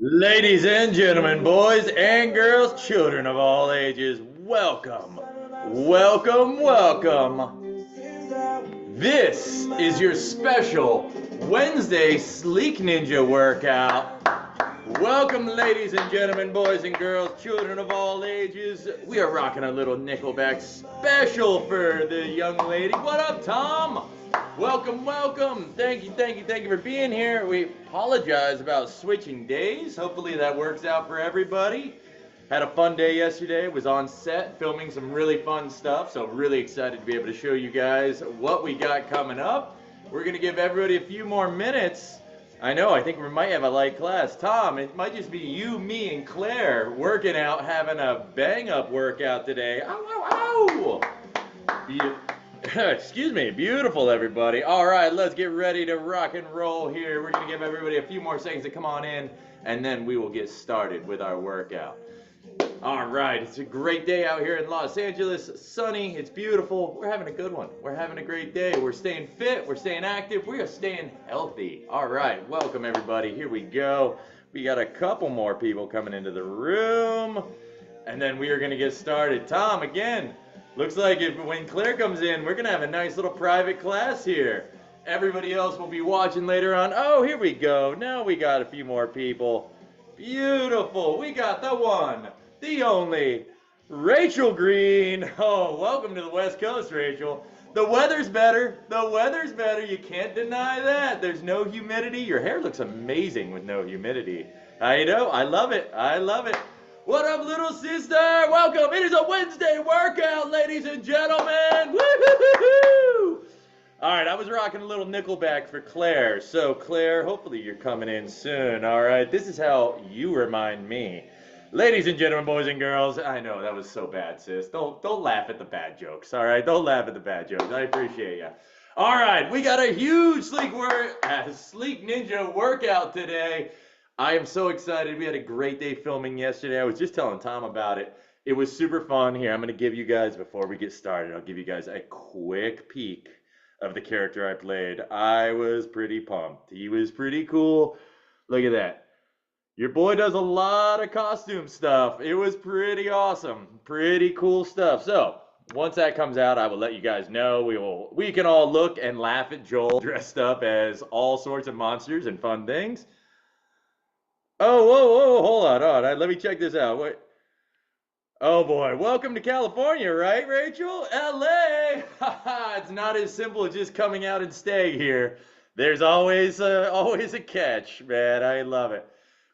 Ladies and gentlemen, boys and girls, children of all ages, welcome, welcome, welcome. This is your special Wednesday Sleek Ninja workout. Welcome, ladies and gentlemen, boys and girls, children of all ages. We are rocking a little Nickelback special for the young lady. What up, Tom? Welcome, welcome. Thank you for being here. We apologize about switching days. Hopefully that works out for everybody. Had a fun day yesterday. Was on set filming some really fun stuff. So really excited to be able to show you guys what we got coming up. We're gonna give everybody a few more minutes. I know, I think we might have a light class. Tom, it might just be you, me, and Claire working out, having a bang-up workout today. Ow, ow, ow! Excuse me, beautiful, everybody. All right, let's get ready to rock and roll here. We're gonna give everybody a few more seconds to come on in, and then we will get started with our workout. All right, it's a great day out here in Los Angeles. Sunny, it's beautiful. We're having a good one. We're having a great day. We're staying fit, we're staying active, we are staying healthy. All right, welcome everybody. Here we go. We got a couple more people coming into the room, and then we are gonna get started. Tom, again, looks like when Claire comes in, we're gonna have a nice little private class here. Everybody else will be watching later on. Oh, here we go. Now we got a few more people. Beautiful. We got the one, the only, Rachel Green. Oh, welcome to the West Coast, Rachel. The weather's better. The weather's better. You can't deny that. There's no humidity. Your hair looks amazing with no humidity. I know. I love it. I love it. What up, little sister? Welcome. It is a Wednesday workout, ladies and gentlemen. Woo-hoo-hoo-hoo! All right, I was rocking a little Nickelback for Claire. So, Claire, hopefully you're coming in soon. All right, this is how you remind me. Ladies and gentlemen, boys and girls, I know that was so bad, sis. Don't laugh at the bad jokes. All right, don't laugh at the bad jokes. I appreciate you. All right, we got a huge Sleek Ninja workout today. I am so excited. We had a great day filming yesterday. I was just telling Tom about it. It was super fun. Here, I'm going to give you guys, before we get started, I'll give you guys a quick peek of the character I played. I was pretty pumped. He was pretty cool. Look at that. Your boy does a lot of costume stuff. It was pretty awesome. Pretty cool stuff. So, once that comes out, I will let you guys know. We can all look and laugh at Joel dressed up as all sorts of monsters and fun things. Oh, whoa, hold on. Let me check this out. Wait. Oh boy, welcome to California, right, Rachel? LA! It's not as simple as just coming out and staying here. There's always a catch, man. I love it.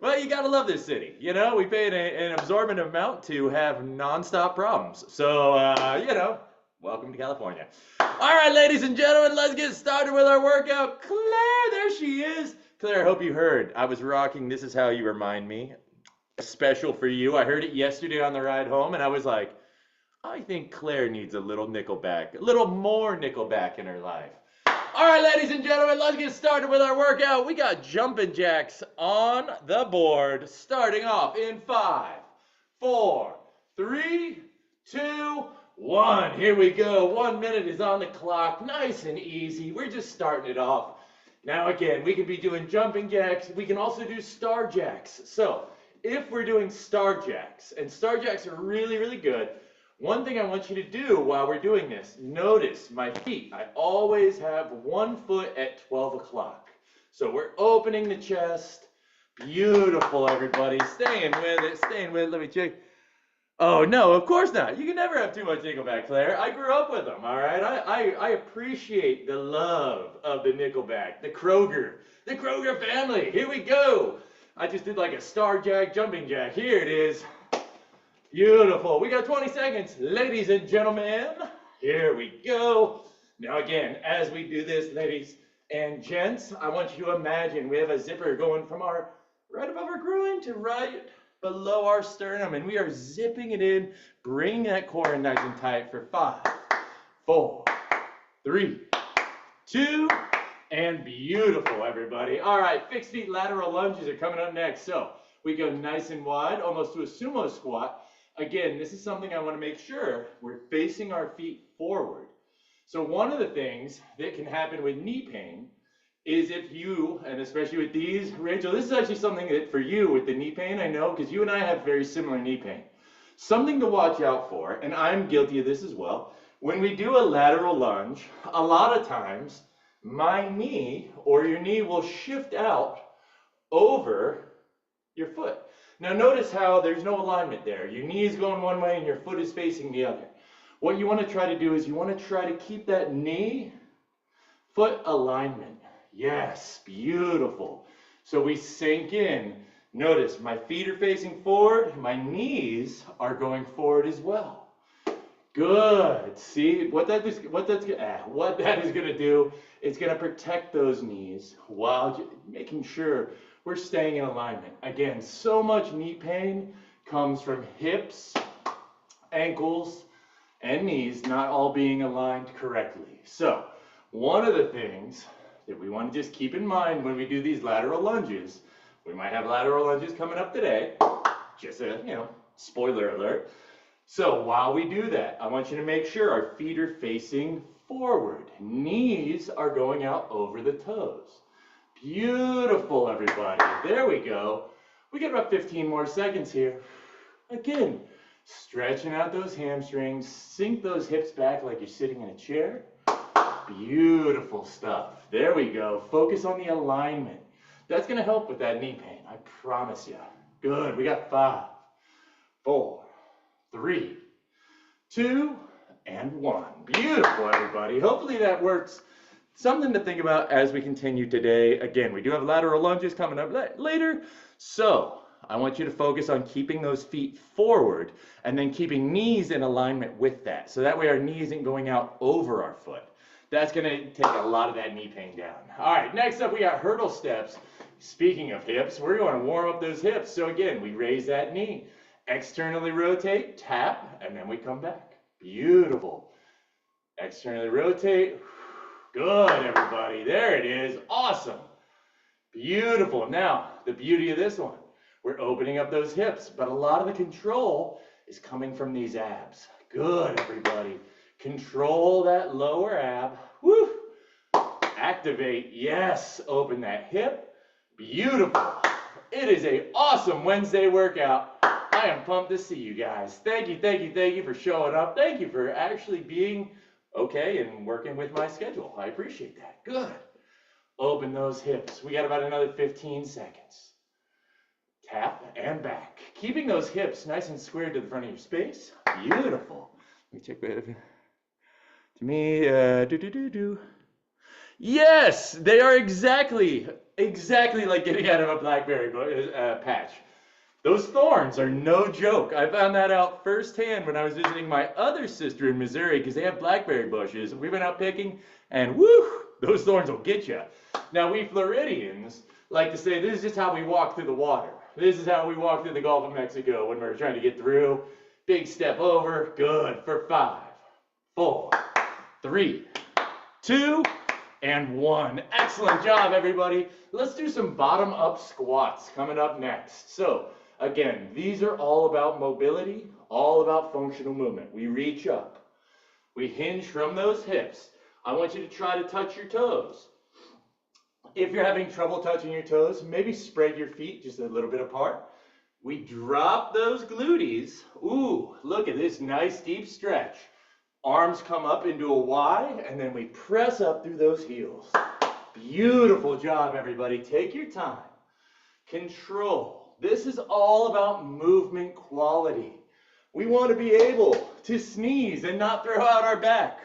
Well, you gotta love this city. You know, we pay an absorbent amount to have nonstop problems. So, welcome to California. All right, ladies and gentlemen, let's get started with our workout. Claire, there she is. Claire, I hope you heard. I was rocking This Is How You Remind Me. Special for you. I heard it yesterday on the ride home, and I was like, I think Claire needs a little Nickelback, a little more Nickelback in her life. All right, ladies and gentlemen, let's get started with our workout. We got jumping jacks on the board, starting off in 5, 4, 3, 2, 1. Here we go. 1 minute is on the clock. Nice and easy. We're just starting it off. Now, again, we can be doing jumping jacks. We can also do star jacks. So, if we're doing star jacks, and star jacks are really, really good, one thing I want you to do while we're doing this, notice my feet. I always have one foot at 12 o'clock. So we're opening the chest. Beautiful, everybody. Staying with it. Let me check. Oh, no, of course not. You can never have too much Nickelback, Claire. I grew up with them, all right? I appreciate the love of the Nickelback, the Kroger family. Here we go. I just did like a star jack, jumping jack. Here it is. Beautiful. We got 20 seconds, ladies and gentlemen. Here we go. Now again, as we do this, ladies and gents, I want you to imagine we have a zipper going from our right above our groin to right below our sternum, and we are zipping it in, bringing that core in nice and tight for 5, 4, 3, 2, and beautiful, everybody. All right, fixed feet lateral lunges are coming up next. So we go nice and wide, almost to a sumo squat. Again, this is something I want to make sure we're facing our feet forward. So one of the things that can happen with knee pain is if you, and especially with these, Rachel, this is actually something that for you with the knee pain, I know, because you and I have very similar knee pain. Something to watch out for, and I'm guilty of this as well, when we do a lateral lunge, a lot of times my knee or your knee will shift out over your foot. Now notice how there's no alignment there. Your knee is going one way and your foot is facing the other. What you want to try to do is you want to try to keep that knee foot alignment. Yes, beautiful. So we sink in. Notice my feet are facing forward, my knees are going forward as well. Good. See what that is going to do. It's going to protect those knees while making sure we're staying in alignment. Again, so much knee pain comes from hips, ankles, and knees not all being aligned correctly. So one of the things that we want to just keep in mind when we do these lateral lunges, we might have lateral lunges coming up today, just a, spoiler alert. So while we do that, I want you to make sure our feet are facing forward. Knees are going out over the toes. Beautiful, everybody. There we go. We get about 15 more seconds here. Again, stretching out those hamstrings, sink those hips back like you're sitting in a chair. Beautiful stuff. There we go. Focus on the alignment. That's going to help with that knee pain, I promise you. Good. We got 5, 4, 3, 2, and 1. Beautiful, everybody. Hopefully that works. Something to think about as we continue today. Again, we do have lateral lunges coming up later. So I want you to focus on keeping those feet forward and then keeping knees in alignment with that. So that way our knee isn't going out over our foot. That's going to take a lot of that knee pain down. All right, next up we got hurdle steps. Speaking of hips, we're going to warm up those hips. So again, we raise that knee, externally rotate, tap, and then we come back. Beautiful. Externally rotate. Good, everybody. There it is. Awesome. Beautiful. Now, the beauty of this one, we're opening up those hips, but a lot of the control is coming from these abs. Good, everybody. Control that lower ab. Woo! Activate. Yes. Open that hip. Beautiful. It is an awesome Wednesday workout. I am pumped to see you guys. Thank you for showing up. Thank you for actually being okay and working with my schedule. I appreciate that. Good. Open those hips. We got about another 15 seconds. Tap and back. Keeping those hips nice and squared to the front of your space. Beautiful. Let me check that. To me, Yes, they are exactly like getting out of a blackberry patch. Those thorns are no joke. I found that out firsthand when I was visiting my other sister in Missouri because they have blackberry bushes. We went out picking and whoo, those thorns will get you. Now we Floridians like to say this is just how we walk through the water. This is how we walk through the Gulf of Mexico when we're trying to get through. Big step over. Good for 5, 4, 3, 2, and 1. Excellent job, everybody. Let's do some bottom-up squats coming up next. So, again, these are all about mobility, all about functional movement. We reach up. We hinge from those hips. I want you to try to touch your toes. If you're having trouble touching your toes, maybe spread your feet just a little bit apart. We drop those glutees. Ooh, look at this nice deep stretch. Arms come up into a Y, and then we press up through those heels. Beautiful job, everybody. Take your time. Control. This is all about movement quality. We want to be able to sneeze and not throw out our back.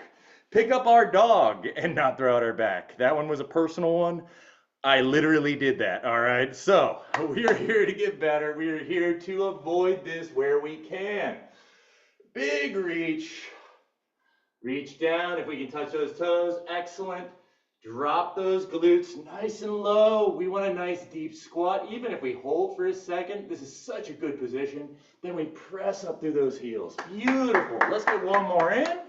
Pick up our dog and not throw out our back. That one was a personal one. I literally did that, all right? So, we are here to get better. We are here to avoid this where we can. Big reach. Reach down, if we can touch those toes, excellent. Drop those glutes nice and low. We want a nice deep squat. Even if we hold for a second, this is such a good position. Then we press up through those heels. Beautiful. Let's get one more in.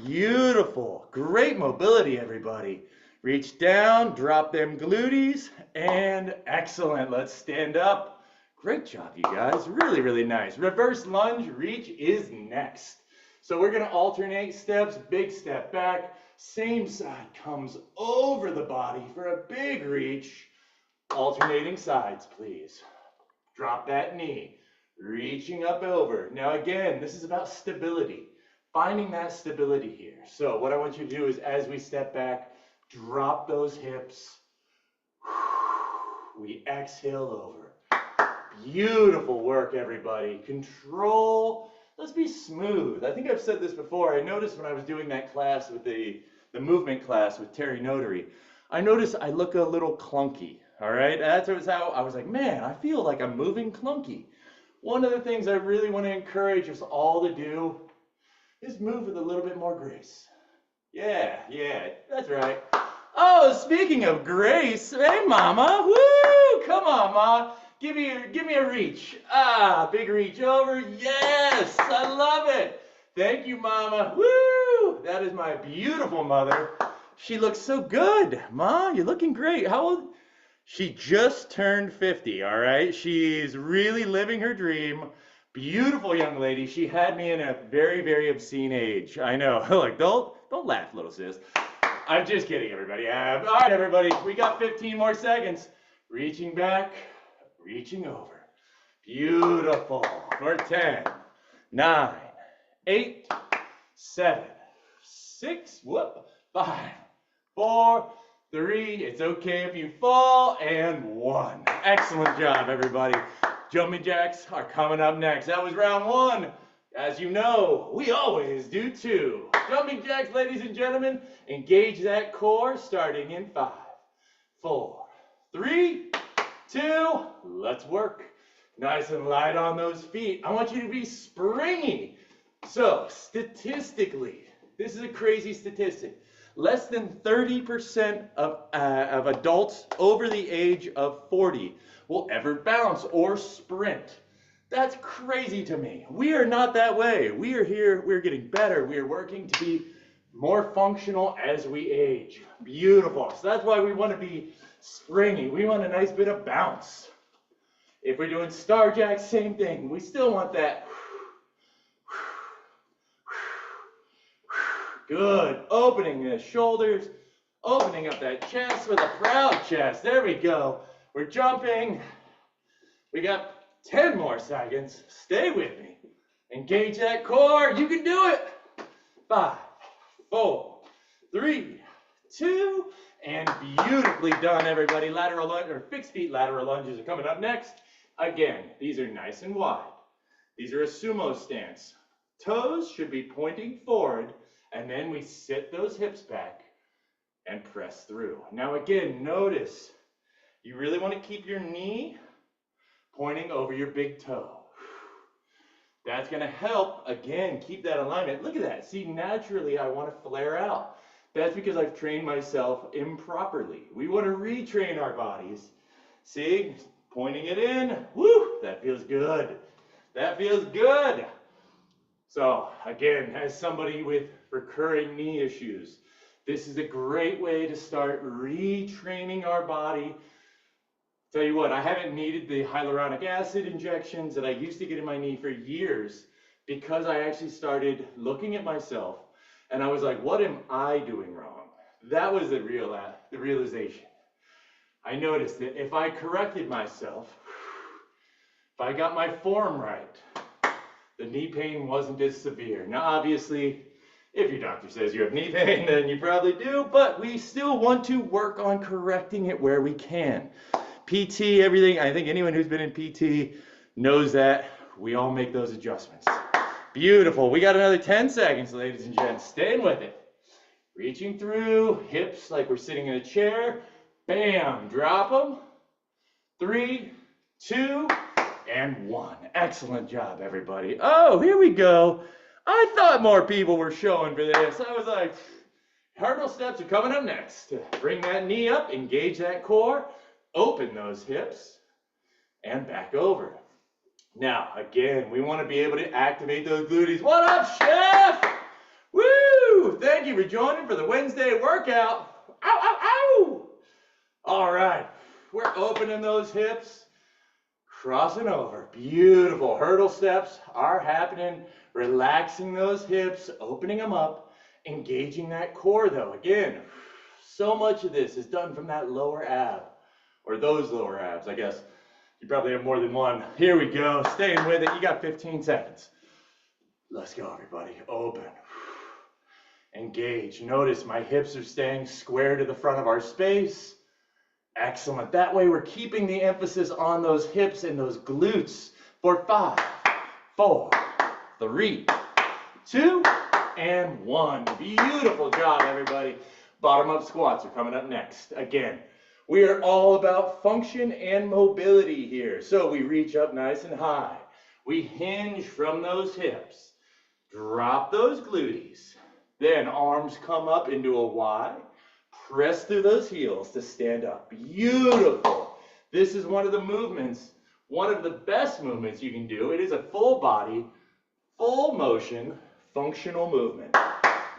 Beautiful. Great mobility, everybody. Reach down, drop them glutees, and excellent. Let's stand up. Great job, you guys. Really, really nice. Reverse lunge reach is next. So we're going to alternate steps, big step back, Same side comes over the body for a big reach. Alternating sides, please. Drop that knee, reaching up over. Now again, this is about stability, finding that stability here. So what I want you to do is, as we step back, drop those hips. We exhale over. Beautiful work, everybody. Control. Let's be smooth. I think I've said this before. I noticed when I was doing that class with the movement class with Terry Notary, I noticed I look a little clunky. All right, that's how I was like, man, I feel like I'm moving clunky. One of the things I really want to encourage us all to do is move with a little bit more grace. Yeah, that's right. Oh, speaking of grace, hey mama, woo, come on ma, give me a reach. Ah, big reach over, yes, I love it. Thank you mama, woo, that is my beautiful mother. She looks so good, ma, you're looking great. How old? She just turned 50, all right? She's really living her dream. Beautiful young lady. She had me in a very, very obscene age. I know. Like, don't laugh, little sis. I'm just kidding, everybody. All right, everybody. We got 15 more seconds. Reaching back, reaching over. Beautiful. For 10, 9, 8, 7, 6, 5, 4, 3, it's okay if you fall, and 1. Excellent job, everybody. Jumping jacks are coming up next. That was round 1. As you know, we always do 2. Jumping jacks, ladies and gentlemen. Engage that core starting in 5, 4, 3, 2. Let's work. Nice and light on those feet. I want you to be springy. So, statistically, this is a crazy statistic. Less than 30% of adults over the age of 40 will ever bounce or sprint. That's crazy to me. We are not that way. We are here, we're getting better. We are working to be more functional as we age. Beautiful. So that's why we want to be springy. We want a nice bit of bounce. If we're doing star jacks, same thing. We still want that. Good. Opening the shoulders, opening up that chest with a proud chest. There we go. We're jumping. We got 10 more seconds. Stay with me. Engage that core. You can do it. 5, 4, 3, 2, and beautifully done, everybody. Lateral lunge or fixed feet lateral lunges are coming up next. Again, these are nice and wide. These are a sumo stance. Toes should be pointing forward. And then we sit those hips back and press through. Now again, notice you really want to keep your knee pointing over your big toe. That's going to help, again, keep that alignment. Look at that. See, naturally I want to flare out. That's because I've trained myself improperly. We want to retrain our bodies. See, pointing it in. Woo, that feels good. That feels good. So again, as somebody with recurring knee issues, this is a great way to start retraining our body. Tell you what, I haven't needed the hyaluronic acid injections that I used to get in my knee for years because I actually started looking at myself and I was like, what am I doing wrong? That was the realization. I noticed that if I corrected myself, if I got my form right, the knee pain wasn't as severe. Now, obviously, if your doctor says you have knee pain, then you probably do, but we still want to work on correcting it where we can. PT, everything, I think anyone who's been in PT knows that. We all make those adjustments. Beautiful. We got another 10 seconds, ladies and gents. Staying with it. Reaching through, hips like we're sitting in a chair. Bam, drop them. 3, 2, and 1. Excellent job, everybody. Oh, here we go. I thought more people were showing for this. I was like, hurdle steps are coming up next. Bring that knee up, engage that core, open those hips, and back over. Now, again, we want to be able to activate those glutes. What up, chef? Woo! Thank you for joining for the Wednesday workout. Ow, ow, ow! All right, we're opening those hips. Crossing over. Beautiful. Hurdle steps are happening. Relaxing those hips, opening them up, Engaging that core though. Again, so much of this is done from that lower ab, or those lower abs, I guess. You probably have more than one. Here we go, staying with it. You got 15 seconds. Let's go, everybody. Open. Engage. Notice my hips are staying square to the front of our space. Excellent. That way we're keeping the emphasis on those hips and those glutes for 5, 4, 3, 2, and 1. Beautiful job, everybody. Bottom up squats are coming up next. Again, we are all about function and mobility here. So we reach up nice and high. We hinge from those hips. Drop those glutees. Then arms come up into a Y. Press through those heels to stand up. Beautiful. This is one of the movements, one of the best movements you can do. It is a full body, full motion, functional movement.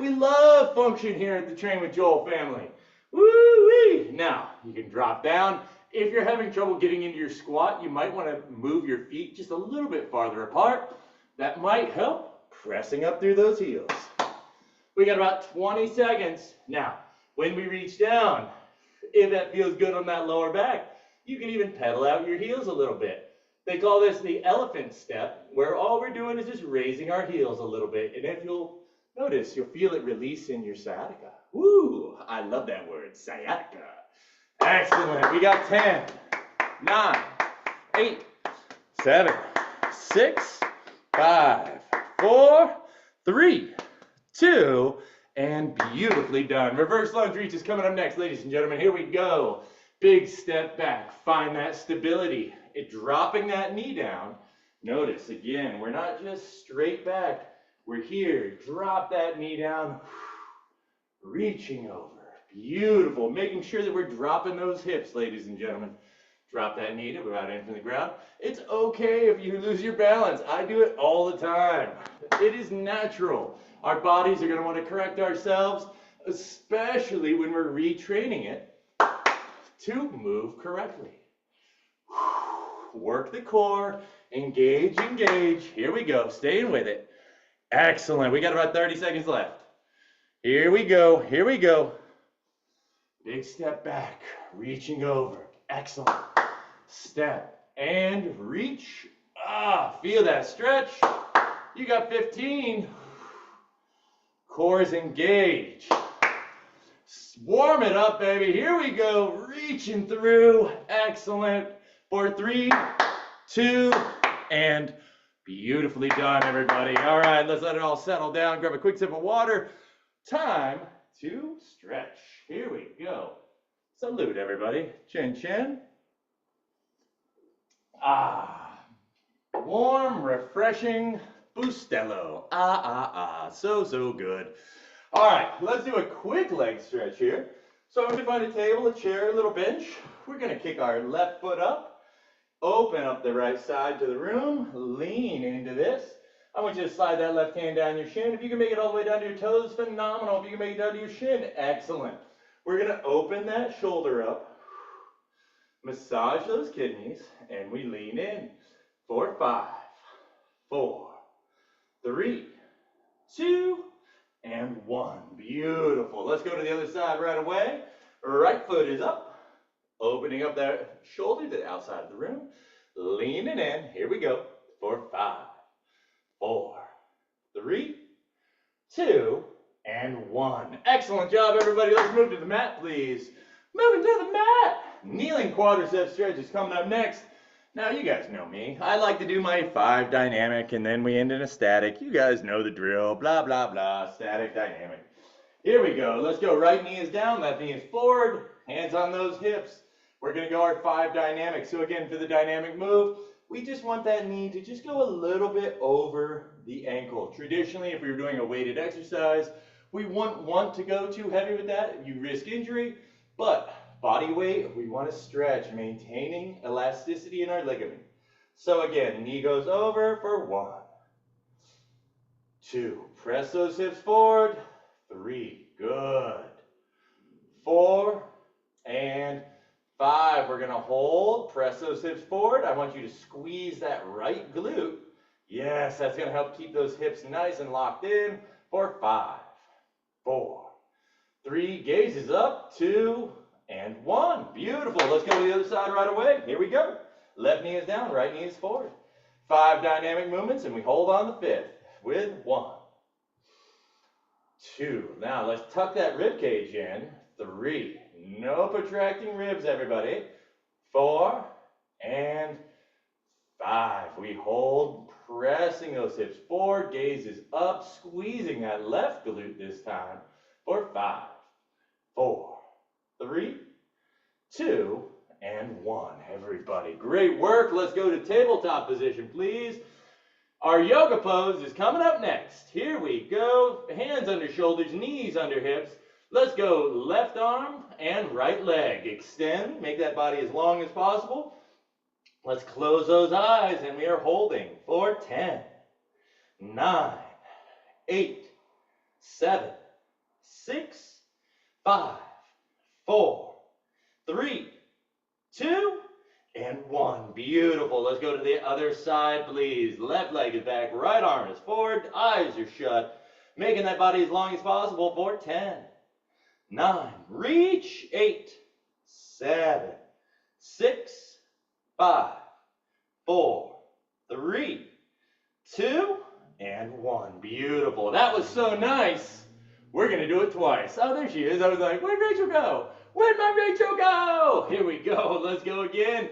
We love function here at the Train with Joel family. Woo-wee! Now, you can drop down. If you're having trouble getting into your squat, you might want to move your feet just a little bit farther apart. That might help, pressing up through those heels. We got about 20 seconds. Now, when we reach down, if that feels good on that lower back, you can even pedal out your heels a little bit. They call this the elephant step, where all we're doing is just raising our heels a little bit. And if you'll notice, you'll feel it release in your sciatica. Woo! I love that word, sciatica. Excellent. We got 10, 9, 8, 7, 6, 5, 4, 3, 2, and beautifully done. Reverse lunge reach is coming up next, ladies and gentlemen. Here we go. Big step back. Find that stability. Dropping that knee down. Notice, again, we're not just straight back. We're here. Drop that knee down. Reaching over. Beautiful. Making sure that we're dropping those hips, ladies and gentlemen. Drop that knee to about in from the ground. It's okay if you lose your balance. I do it all the time. It is natural. Our bodies are going to want to correct ourselves, especially when we're retraining it to move correctly. Work the core, engage, engage. Here we go, staying with it. Excellent, we got about 30 seconds left. Here we go, here we go. Big step back, reaching over. Excellent. Step and reach. Feel that stretch. You got 15. Core is engaged. Warm it up, baby. Here we go. Reaching through. Excellent. For 3, 2, and beautifully done, everybody. All right, let's let it all settle down. Grab a quick sip of water. Time to stretch. Here we go. Salute, everybody. Chin, chin. Warm, refreshing, Boostello. So good. All right, let's do a quick leg stretch here. So I'm going to find a table, a chair, a little bench. We're going to kick our left foot up. Open up the right side to the room. Lean into this. I want you to slide that left hand down your shin. If you can make it all the way down to your toes, phenomenal. If you can make it down to your shin, excellent. We're going to open that shoulder up. Massage those kidneys, and we lean in for 5, 4, 3, 2, and 1. Beautiful. Let's go to the other side right away. Right foot is up. Opening up that shoulder to the outside of the room. Leaning in. Here we go. For 5, 4, 3, 2, and 1. Excellent job, everybody. Let's move to the mat, please. Moving to the mat. Kneeling quadricep stretch is coming up next. Now, you guys know me. I like to do my 5 dynamic, and then we end in a static. You guys know the drill. Blah, blah, blah. Static, dynamic. Here we go. Let's go. Right knee is down. Left knee is forward. Hands on those hips. We're going to go our 5 dynamic. So again, for the dynamic move, we just want that knee to just go a little bit over the ankle. Traditionally, if we were doing a weighted exercise, we wouldn't want to go too heavy with that. You risk injury, but body weight, we want to stretch, maintaining elasticity in our ligament. So again, knee goes over for 1, 2, press those hips forward, 3, good, 4, and 5, we're going to hold, press those hips forward. I want you to squeeze that right glute. Yes, that's going to help keep those hips nice and locked in for 5, 4, 3, gazes up, 2, and 1. Beautiful. Let's go to the other side right away. Here we go. Left knee is down, right knee is forward. 5 dynamic movements, and we hold on the 5th with 1, 2. Now let's tuck that rib cage in. 3. No protracting ribs, everybody. 4 and 5. We hold, pressing those hips forward, gazes up, squeezing that left glute this time for 5, 4, 3, 2, and 1. Everybody, great work. Let's go to tabletop position, please. Our yoga pose is coming up next. Here we go. Hands under shoulders, knees under hips. Let's go left arm and right leg. Extend, make that body as long as possible. Let's close those eyes, and we are holding for 10, 9, 8, 7, 6, 5, 4, 3, 2, and 1. Beautiful. Let's go to the other side, please. Left leg is back, right arm is forward, eyes are shut, making that body as long as possible for 10, 9, reach, 8, 7, 6, 5, 4, 3, 2, and 1. Beautiful. That was so nice. We're going to do it twice. Oh, there she is. I was like, where'd Rachel go? Where'd my Rachel go? Here we go. Let's go again.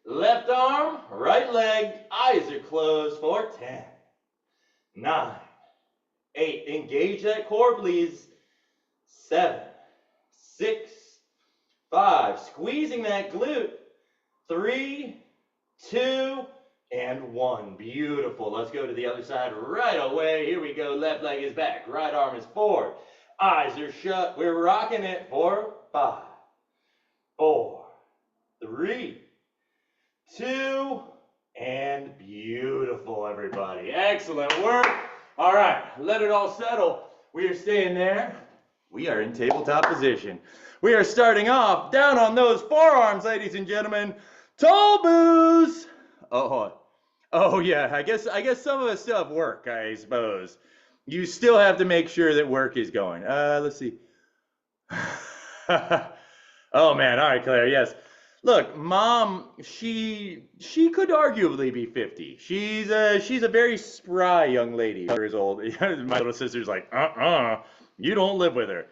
Left arm, right leg, eyes are closed for 10, 9, 8. Engage that core, please. 7, 6, 5. Squeezing that glute. 3, 2, and 1. Beautiful. Let's go to the other side right away. Here we go. Left leg is back. Right arm is forward. Eyes are shut. We're rocking it for 5, 4, 3, 2, and beautiful, everybody. Excellent work. All right, let it all settle. We are staying there. We are in tabletop position. We are starting off down on those forearms, ladies and gentlemen. Toe boos. Oh yeah. I guess some of us still have work. I suppose you still have to make sure that work is going. Let's see. Oh man. All right, Claire. Yes. Look, Mom. She could arguably be 50. She's a very spry young lady. Years old. My little sister's like, you don't live with her.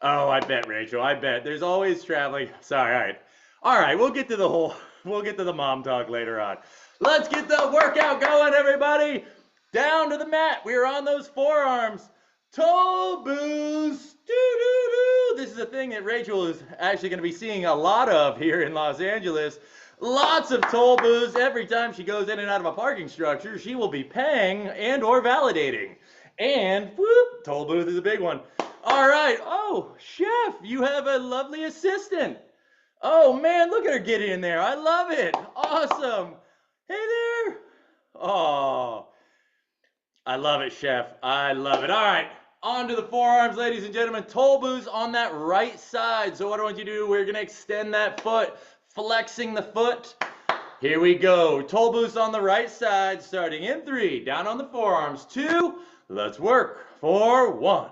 Oh, I bet, Rachel. I bet. There's always traveling. Sorry. All right. We'll get to the mom talk later on. Let's get the workout going, everybody. Down to the mat. We're on those forearms. Toe boos. Doo-doo-doo. This is a thing that Rachel is actually going to be seeing a lot of here in Los Angeles. Lots of toe boos. Every time she goes in and out of a parking structure, she will be paying and or validating. And whoop, toe booth is a big one. All right. Oh, Chef, you have a lovely assistant. Oh, man, look at her get in there. I love it. Awesome. Hey there. Oh, I love it, Chef. I love it. All right, on to the forearms, ladies and gentlemen. Toe boos on that right side. So what I want you to do, we're going to extend that foot, flexing the foot. Here we go. Toe boos on the right side, starting in 3. Down on the forearms. 2. Let's work. 4, 1,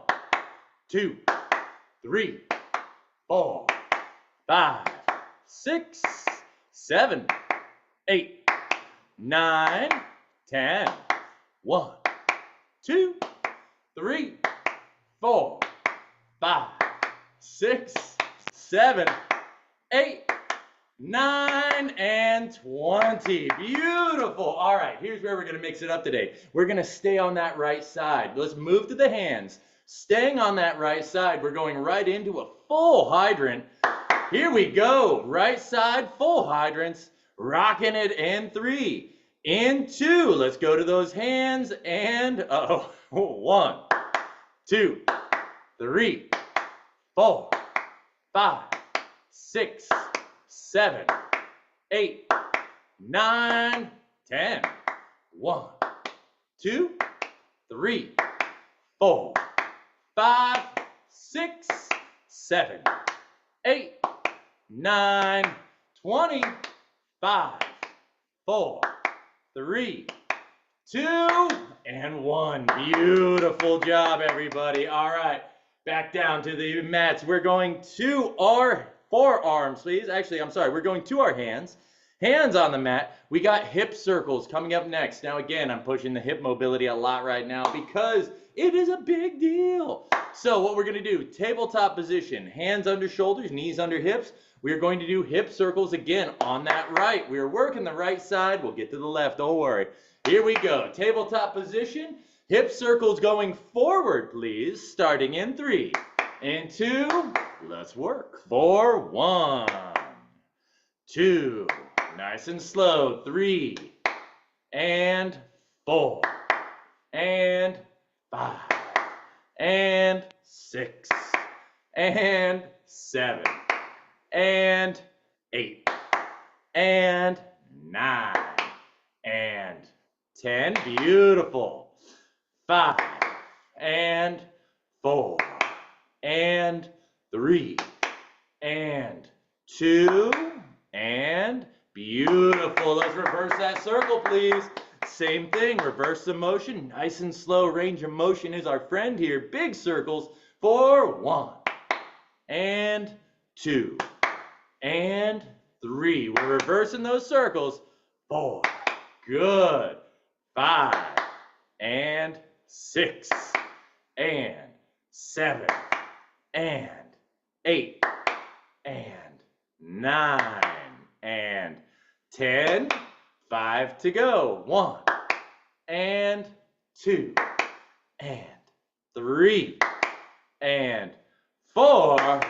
2, 3, 4, 5, 6, 7, 8, 9, 10. 1, 2, 3, 4, 5, 6, 7, 8, 9, and 20. Beautiful. All right, here's where we're going to mix it up today. We're going to stay on that right side. Let's move to the hands. Staying on that right side, we're going right into a full hydrant. Here we go. Right side, full hydrants. Rocking it in 3. In 2. Let's go to those hands. And 1, 2, 3, 4, 5, 6, 7, 8, 9, 10. 1, 2, 3, 4, 5, 6, 7, 8, 9, 20. 5, 4, 3, 2, and 1. Beautiful job, everybody. All right. Back down to the mats. We're going to our forearms, please. Actually, I'm sorry. We're going to our hands. Hands on the mat. We got hip circles coming up next. Now, again, I'm pushing the hip mobility a lot right now because it is a big deal. So what we're going to do, tabletop position, hands under shoulders, knees under hips. We're going to do hip circles again on that right. We're working the right side. We'll get to the left. Don't worry. Here we go. Tabletop position. Hip circles going forward, please. Starting in 3 and 2. Let's work. 4, 1, 2. Nice and slow. 3 and 4 and 5 and 6 and 7 and 8 and 9 and 10. Beautiful. 5 and 4 and 3 and 2 and beautiful. Let's reverse that circle, please. Same thing, reverse the motion. Nice and slow. Range of motion is our friend here. Big circles for 1 and 2 and 3. We're reversing those circles. 4. Good. 5 and 6 and 7 and 8 and 9 and 10. 5 to go. 1 and 2 and 3 and 4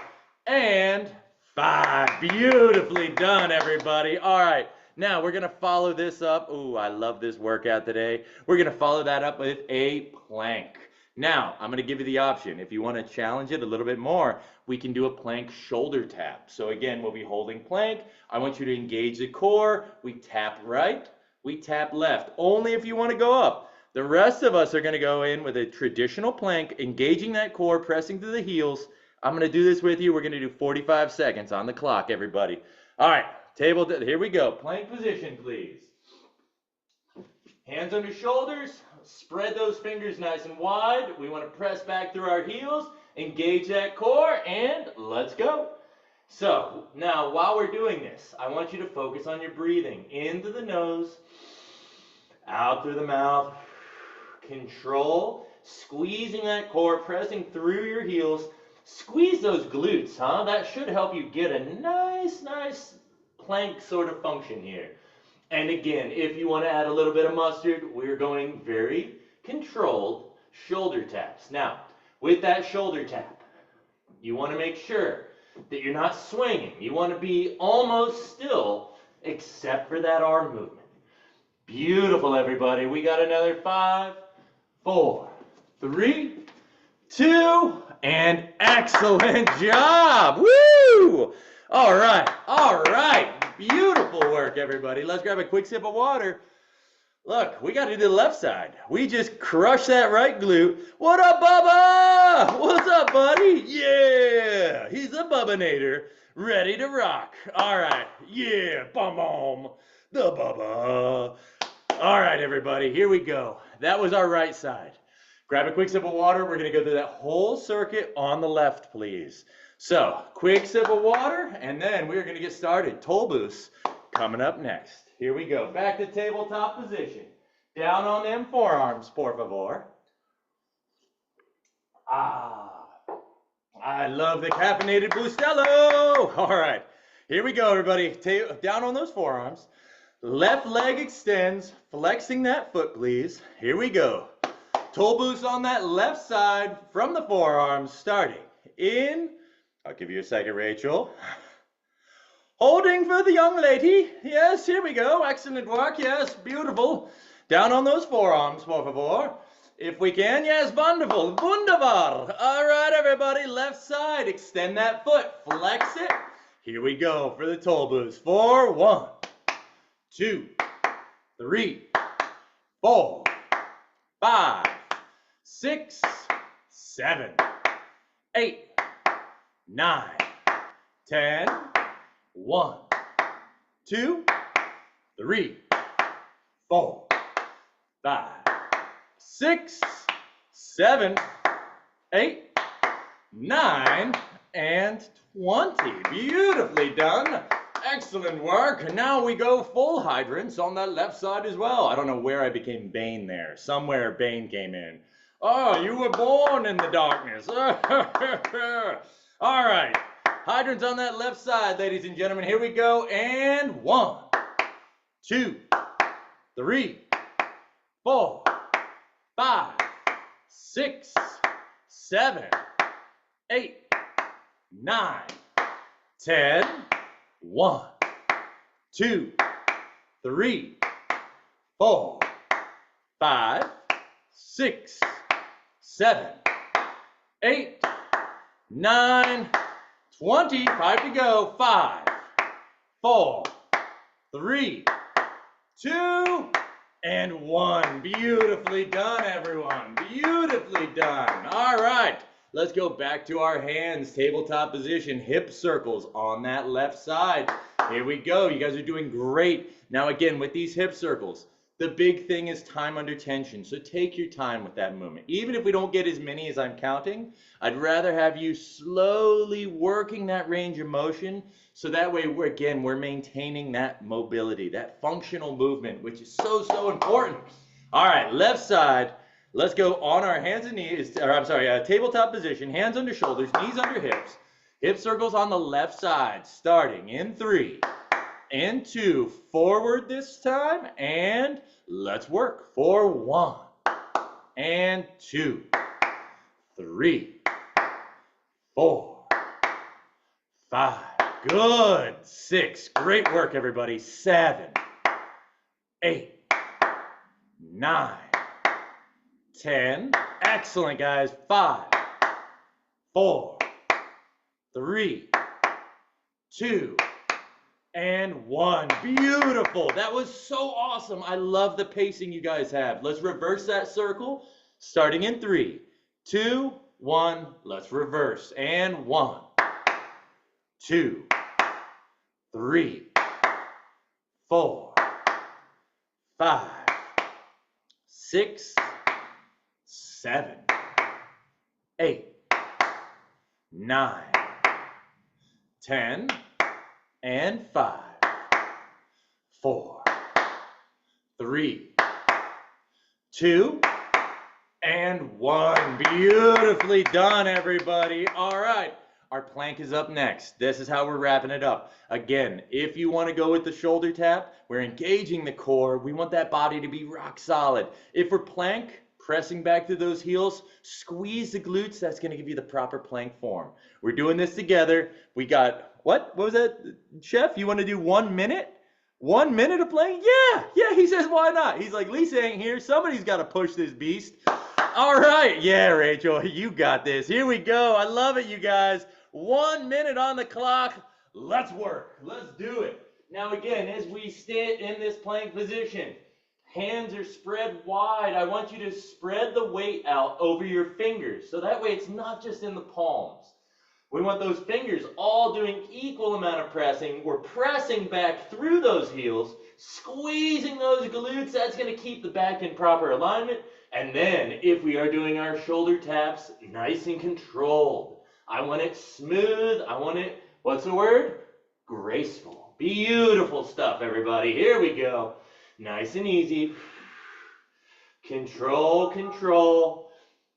and 5. Beautifully done, everybody. All right. Now we're going to follow this up. Ooh, I love this workout today. We're going to follow that up with a plank. Now, I'm going to give you the option. If you want to challenge it a little bit more, we can do a plank shoulder tap. So again, we'll be holding plank. I want you to engage the core. We tap right, we tap left. Only if you want to go up. The rest of us are going to go in with a traditional plank, engaging that core, pressing to the heels. I'm going to do this with you. We're going to do 45 seconds on the clock, everybody. All right. Here we go. Plank position, please. Hands under shoulders. Spread those fingers nice and wide. We want to press back through our heels. Engage that core, and let's go. So, now while we're doing this, I want you to focus on your breathing. Into the nose, out through the mouth. Control. Squeezing that core, pressing through your heels. Squeeze those glutes, huh? That should help you get a nice plank sort of function here. And again, if you want to add a little bit of mustard, we're going very controlled shoulder taps. Now, with that shoulder tap, you want to make sure that you're not swinging. You want to be almost still, except for that arm movement. Beautiful, everybody. We got another 5, 4, 3, 2, and excellent job. Woo! All right. Beautiful work, everybody. Let's grab a quick sip of water. Look, we got to do the left side. We just crushed that right glute. What up, Bubba? What's up, buddy? Yeah, he's a Bubbanator, ready to rock. All right, yeah, bum, the Bubba. All right, everybody, here we go. That was our right side. Grab a quick sip of water. We're going to go through that whole circuit on the left, please. So, quick sip of water, and then we're going to get started. Toe boost coming up next. Here we go. Back to tabletop position. Down on them forearms, por favor. I love the caffeinated Bustelo. All right. Here we go, everybody. Down on those forearms. Left leg extends, flexing that foot, please. Here we go. Toe boost on that left side from the forearms, starting in. I'll give you a second, Rachel. Holding for the young lady. Yes, here we go. Excellent work. Yes, beautiful. Down on those forearms, por favor. If we can, yes, wonderful. Wunderbar. All right, everybody. Left side. Extend that foot. Flex it. Here we go for the toe boost. 4, 1, 2, 3, 4, 5, 6, 7, 8, 9, 10, 1, 2, 3, 4, 5, 6, 7, 8, 9, and 20. Beautifully done. Excellent work. Now we go full hydrants on that left side as well. I don't know where I became Bane there. Somewhere Bane came in. Oh, you were born in the darkness. All right. Hydrants on that left side, ladies and gentlemen. Here we go. And 1, 2, 3, 4, 5, 6, 7, 8, 9, 10. 1, 2, 3, 4, 5, 6, 7, 8, 9, 20. 5 to go. 5, 4, 3, 2, and 1. Beautifully done, everyone. Beautifully done. All right. Let's go back to our hands, tabletop position, hip circles on that left side. Here we go. You guys are doing great. Now again, with these hip circles, the big thing is time under tension. So take your time with that movement. Even if we don't get as many as I'm counting, I'd rather have you slowly working that range of motion. So that way, we're maintaining that mobility, that functional movement, which is so important. All right, left side. Let's go on our hands and knees, or I'm sorry, tabletop position, hands under shoulders, knees under hips, hip circles on the left side, starting in 3, and 2, forward this time, and let's work for 1, and 2, 3, 4, 5, good, 6, great work everybody, 7, 8, 9, 10. Excellent, guys. 5, 4, 3, 2, and 1. Beautiful. That was so awesome. I love the pacing you guys have. Let's reverse that circle. Starting in 3, 2, 1. Let's reverse. And 1, 2, 3, 4, 5, 6, 7, 8, 9, 10, and 5, 4, 3, 2, and 1. Beautifully done, everybody. All right, our plank is up next. This is how we're wrapping it up. Again, if you want to go with the shoulder tap, we're engaging the core. We want that body to be rock solid. If we're plank, pressing back to those heels, squeeze the glutes. That's going to give you the proper plank form. We're doing this together. We got, what was that, Chef? You want to do 1 minute? 1 minute of plank? Yeah, he says, why not? He's like, Lisa ain't here. Somebody's got to push this beast. All right, yeah, Rachel, you got this. Here we go. I love it, you guys. 1 minute on the clock. Let's work. Let's do it. Now, again, as we sit in this plank position, hands are spread wide. I want you to spread the weight out over your fingers. So that way it's not just in the palms. We want those fingers all doing equal amount of pressing. We're pressing back through those heels, squeezing those glutes. That's going to keep the back in proper alignment. And then if we are doing our shoulder taps, nice and controlled. I want it smooth. I want it, what's the word? Graceful. Beautiful stuff, everybody. Here we go. Nice and easy. Control, control.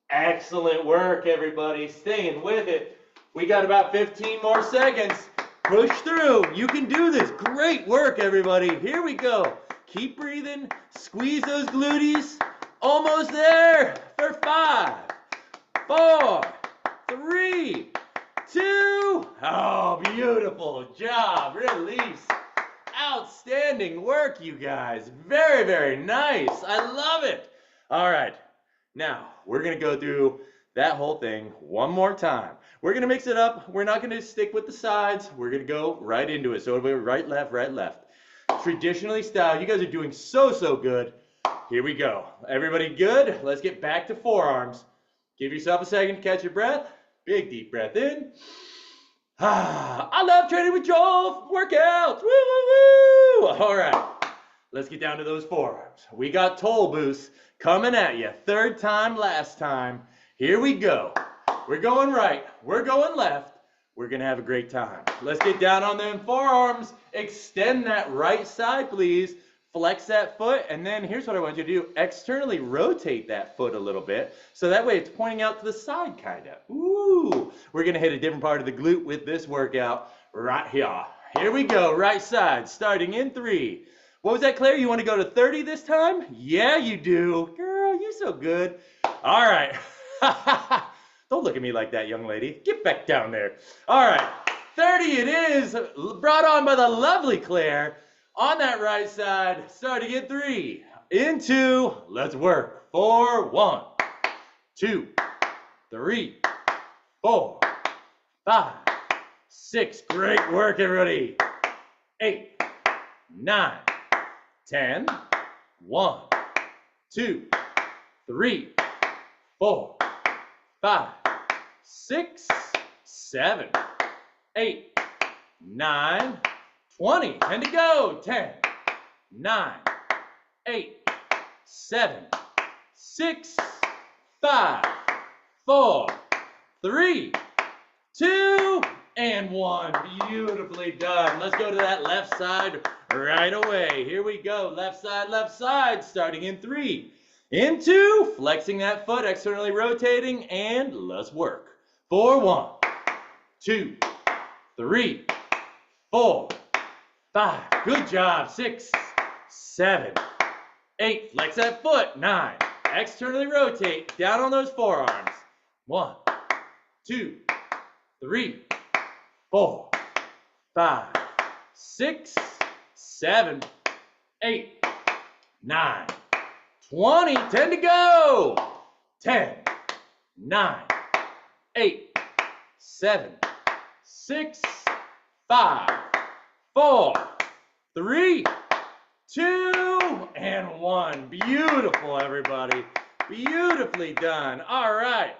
Excellent work, everybody. Staying with it. We got about 15 more seconds. Push through. You can do this. Great work, everybody. Here we go. Keep breathing. Squeeze those glutees. Almost there. For 5, 4, 3, 2. Oh, beautiful job. Release. Outstanding work, you guys. Very, very nice. I love it. All right. Now, we're going to go through that whole thing one more time. We're going to mix it up. We're not going to stick with the sides. We're going to go right into it. So it'll be right, left, right, left. Traditionally style. You guys are doing so good. Here we go. Everybody good? Let's get back to forearms. Give yourself a second to catch your breath. Big deep breath in. I love training with Joel workouts. Woo, woo, woo. All right. Let's get down to those forearms. We got toe boosts coming at you. Third time, last time. Here we go. we're going right, we're going left. We're gonna have a great time. Let's get down on them forearms. Extend that right side, please. Flex that foot, and then here's what I want you to do. Externally rotate that foot a little bit, so that way it's pointing out to the side, kinda. Ooh, we're gonna hit a different part of the glute with this workout right here. Here we go, right side, starting in 3. What was that, Claire? You wanna go to 30 this time? Yeah, you do. Girl, you're so good. All right. Don't look at me like that, young lady. Get back down there. All right, 30 it is, brought on by the lovely Claire. On that right side, starting in 3, in 2, let's work. 4, 1, 2, 3, 4, 5, 6. Great work, everybody. 8, 9, 10, 1, 2, 3, 4, 5, 6, 7, 8, 9, 20. 10 to go. 10, 9, 8, 7, 6, 5, 4, 3, 2, and 1. Beautifully done. Let's go to that left side right away. Here we go. Left side, starting in 3. In 2, flexing that foot, externally rotating, and let's work. 4, 1, 2, 3, 4, 5. Good job. 6, 7, 8. Flex that foot. 9. Externally rotate. Down on those forearms. 1, 2, 3, 4, 5, 6, 7, 8, 9, 20. 10 to go. 10, 9, 8, 7, 6, 5, 4, 3, 2, and 1. Beautiful, everybody. Beautifully done. All right.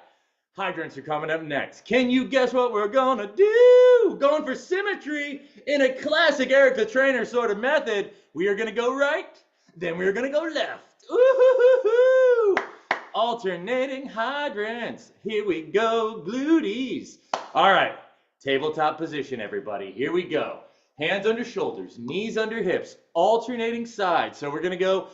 Hydrants are coming up next. Can you guess what we're gonna do? Going for symmetry in a classic Eric the Trainer sort of method. We are gonna go right, then we're gonna go left. Ooh-hoo-hoo-hoo. Alternating hydrants. Here we go, glutes. All right, tabletop position, everybody. Here we go. Hands under shoulders, knees under hips, alternating sides. So we're gonna go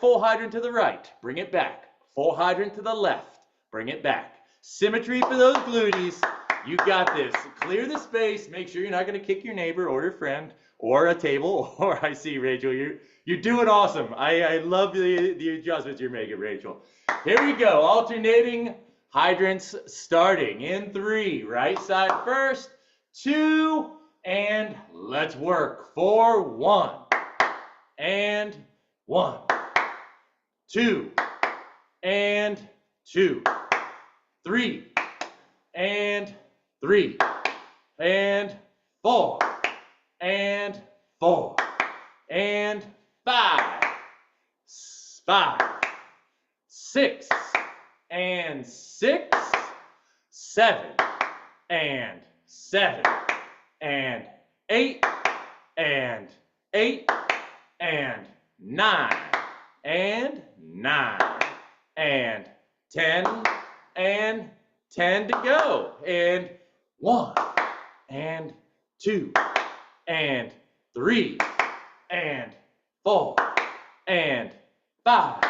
full hydrant to the right, bring it back. Full hydrant to the left, bring it back. Symmetry for those glutes. You got this. Clear the space. Make sure you're not gonna kick your neighbor or your friend or a table. Or I see, Rachel, you're doing awesome. I love the adjustments you're making, Rachel. Here we go, alternating hydrants starting in 3. Right side first, 2, and let's work. 4, 1, and 1, 2, and 2, 3, and 3, and 4, and 4, and 5, 5, 6, and 6, 7, and 7, and 8, and 8, and 9, and 9, and 10, and 10 to go, and 1, and 2, and 3, and 4, and 5,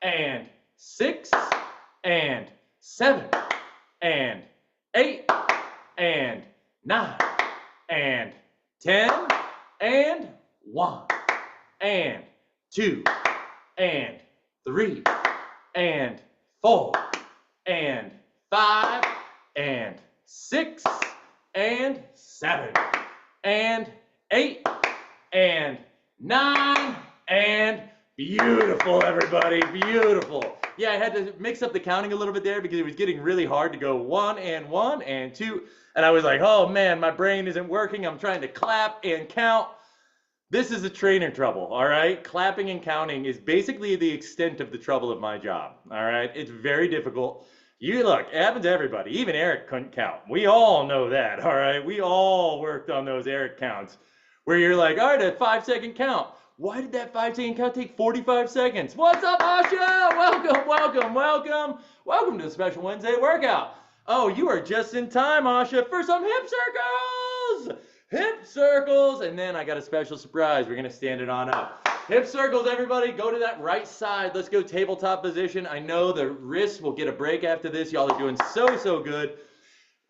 and 6, and 7, and 8, and 9, and 10, and 1, and 2, and 3, and 4, and 5, and 6, and 7, and 8, and 9, and beautiful, everybody, beautiful. Yeah, I had to mix up the counting a little bit there because it was getting really hard to go 1 and 2, and I was like, oh man, my brain isn't working. I'm trying to clap and count. This is the trainer trouble, all right? Clapping and counting is basically the extent of the trouble of my job, all right? It's very difficult. You look, it happens to everybody. Even Eric couldn't count. We all know that, all right? We all worked on those Eric counts where you're like, all right, a 5-second count. Why did that 5-second count take 45 seconds? What's up, Asha? Welcome, welcome, welcome. Welcome to the Special Wednesday workout. Oh, you are just in time, Asha, for some hip circles. Hip circles, and then I got a special surprise. We're gonna stand it on up. Hip circles, everybody. Go to that right side. Let's go tabletop position. I know the wrists will get a break after this. Y'all are doing so good.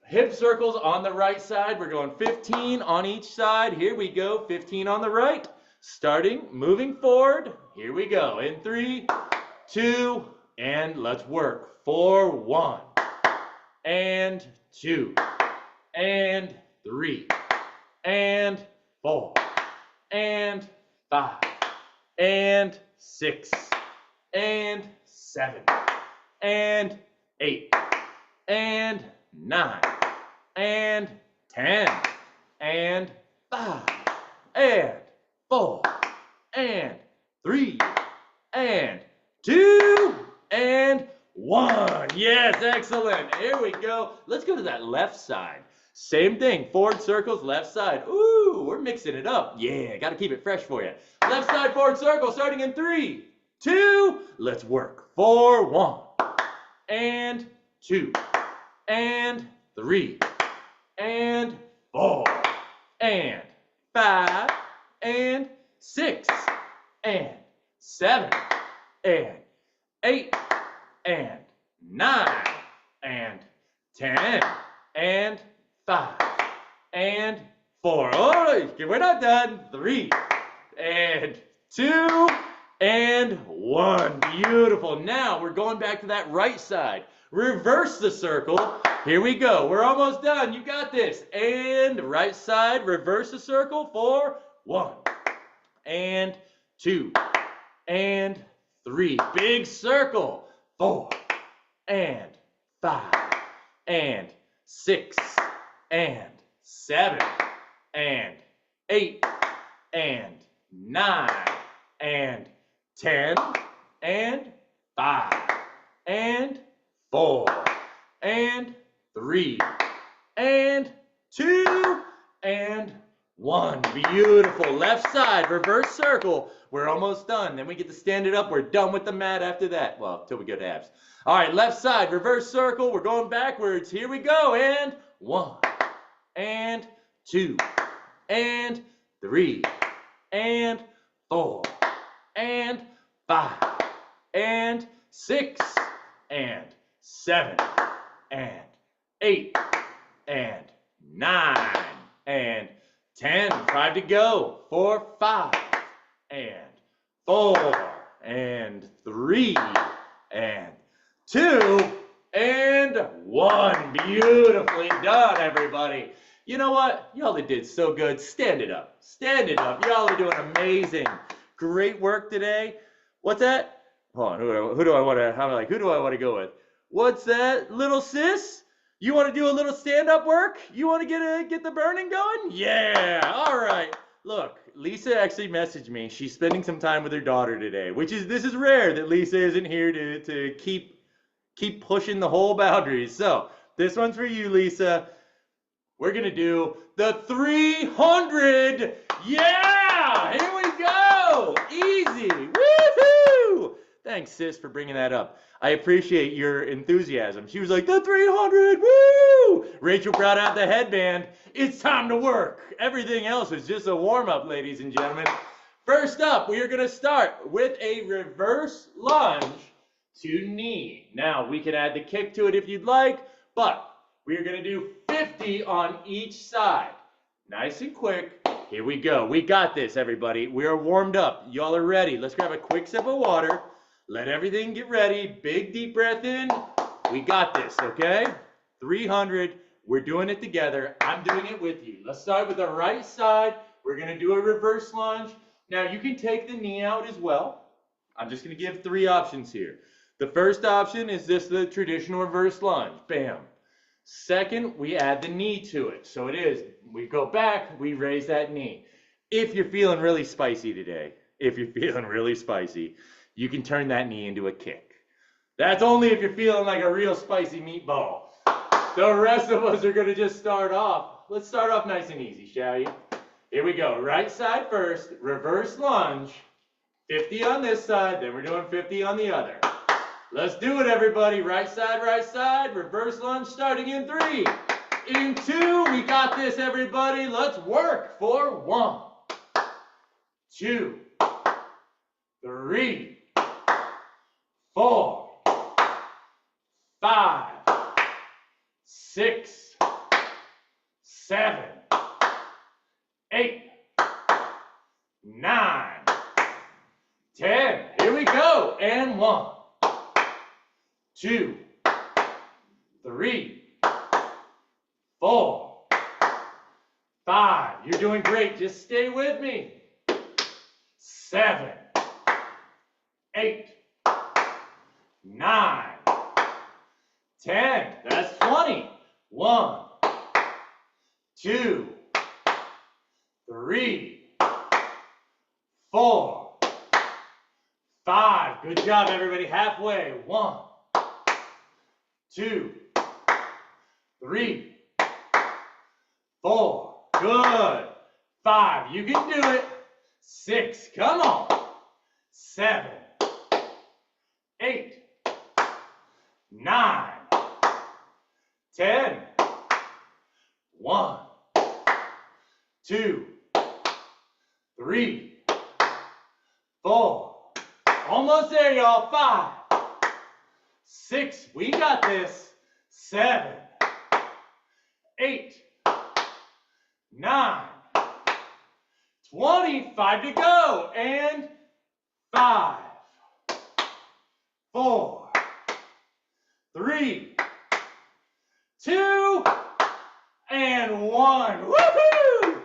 Hip circles on the right side. We're going 15 on each side. Here we go. 15 on the right. Starting, moving forward. Here we go. In 3, 2, and let's work. 4, 1, and 2, and 3, and 4, and 5, and 6, and 7, and 8, and 9, and 10, and 5, and 4, and 3, and 2, and 1. Yes, excellent. Here we go. Let's go to that left side. Same thing. Forward circles, left side. Ooh, we're mixing it up. Yeah, got to keep it fresh for you. Left side forward circle starting in 3, 2. Let's work. 4, 1, and 2, and 3, and 4, and 5, and 6, and 7, and 8, and 9, and 10, and 5, and 4. All right, we're not done. 3, and 2, and 1. Beautiful. Now we're going back to that right side. Reverse the circle. Here we go. We're almost done. You got this. And right side, reverse the circle for 1, and 2, and 3. Big circle. 4, and 5, and 6, and 7, and 8, and 9, and 10, and 5, and 4, and 3, and 2, and 1. Beautiful. Left side, reverse circle. We're almost done. Then we get to stand it up. We're done with the mat after that. Well, till we go to abs. All right, left side, reverse circle. We're going backwards. Here we go. And 1, and 2, and 3, and 4, and 5, and 6, and 7, and 8, and 9, and 10. 5 to go. 4, 5, and 4, and 3, and 2, and 1. Beautifully done, everybody. You know what? Y'all did so good. Stand it up. Stand it up. Y'all are doing amazing. Great work today. What's that? Hold on. Who do I want to go with? What's that, little sis? You want to do a little stand-up work? You want to get the burning going? Yeah. All right. Look, Lisa actually messaged me. She's spending some time with her daughter today, this is rare that Lisa isn't here to keep pushing the whole boundaries. So this one's for you, Lisa. We're gonna do the 300. Yeah, here we go. Easy. Woohoo! Thanks, sis, for bringing that up. I appreciate your enthusiasm. She was like, the 300, woo! Rachel brought out the headband. It's time to work. Everything else is just a warm-up, ladies and gentlemen. First up, we are gonna start with a reverse lunge to knee. Now, we can add the kick to it if you'd like, but we are gonna do 50 on each side. Nice and quick. Here we go. We got this, everybody. We are warmed up. Y'all are ready. Let's grab a quick sip of water. Let everything get ready. Big deep breath in. We got this, okay? 300. We're doing it together. I'm doing it with you. Let's start with the right side. We're gonna do a reverse lunge. Now you can take the knee out as well. I'm just gonna give 3 options here. The first option is just the traditional reverse lunge. Bam. Second, we add the knee to it. So it is, we go back, we raise that knee. If you're feeling really spicy today, you can turn that knee into a kick. That's only if you're feeling like a real spicy meatball. The rest of us are gonna just start off. Let's start off nice and easy, shall you? Here we go. Right side first, reverse lunge. 50 on this side, then we're doing 50 on the other. Let's do it, everybody. Right side, reverse lunge starting in 3, in 2. We got this, everybody. Let's work for 1, 2, 3, 4, 5, 6, 7, 8, 9, 10. Here we go. And 1, 2, 3, 4, 5. You're doing great. Just stay with me. 7, 8, 9, 10. That's 20. 1, 2, 3, 4, 5. Good job, everybody. Halfway. 1, 2, 3, 4. Good. 5. You can do it. 6. Come on. 7, 8, 9, 10. 1, 2, 3, 4. Almost there, y'all. 5, 6. We got this. 7, 8, 9, 20. 5 to go. And 5, 4, 3, 2, and 1. Woohoo!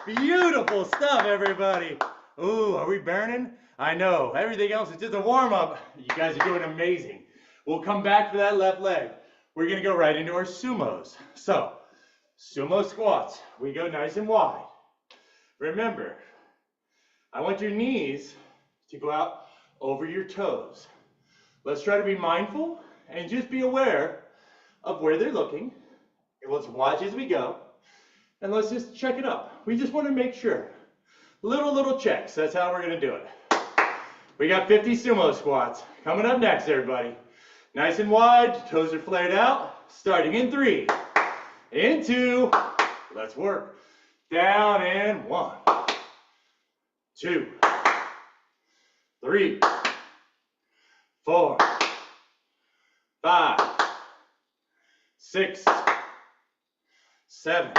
Beautiful stuff, everybody. Ooh, are we burning? I know. Everything else is just a warm-up. You guys are doing amazing. We'll come back to that left leg. We're going to go right into our sumos. So, sumo squats. We go nice and wide. Remember, I want your knees to go out over your toes. Let's try to be mindful and just be aware of where they're looking. Let's watch as we go. And let's just check it up. We just want to make sure. Little checks. That's how we're going to do it. We got 50 sumo squats. Coming up next, everybody. Nice and wide. Toes are flared out. Starting in 3. In 2. Let's work. Down and 1. 2. 3. 4. 5. 6. 7.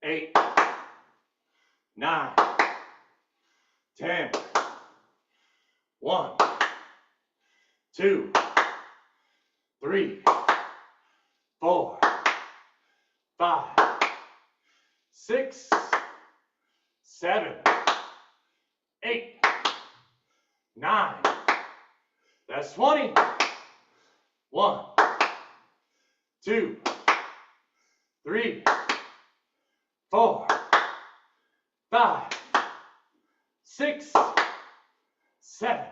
8. 9. 10. 1. 2. 3. 4. 5. 6. 7. 8. 9. That's 20. 1. 2. 3. 4. 5. 6. 7.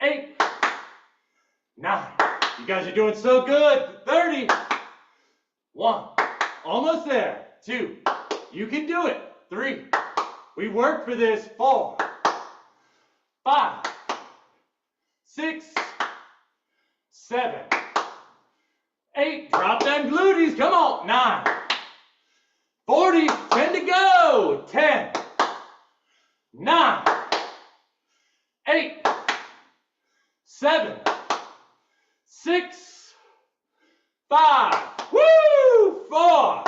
8. 9. You guys are doing so good. 30. 1. Almost there. 2. You can do it. 3. We worked for this. 4. 5. 6. 7. 8. Drop them glutes. Come on. 9. 40. 10 to go. 10. 9. 8. 7. 6. 5. Woo! 4.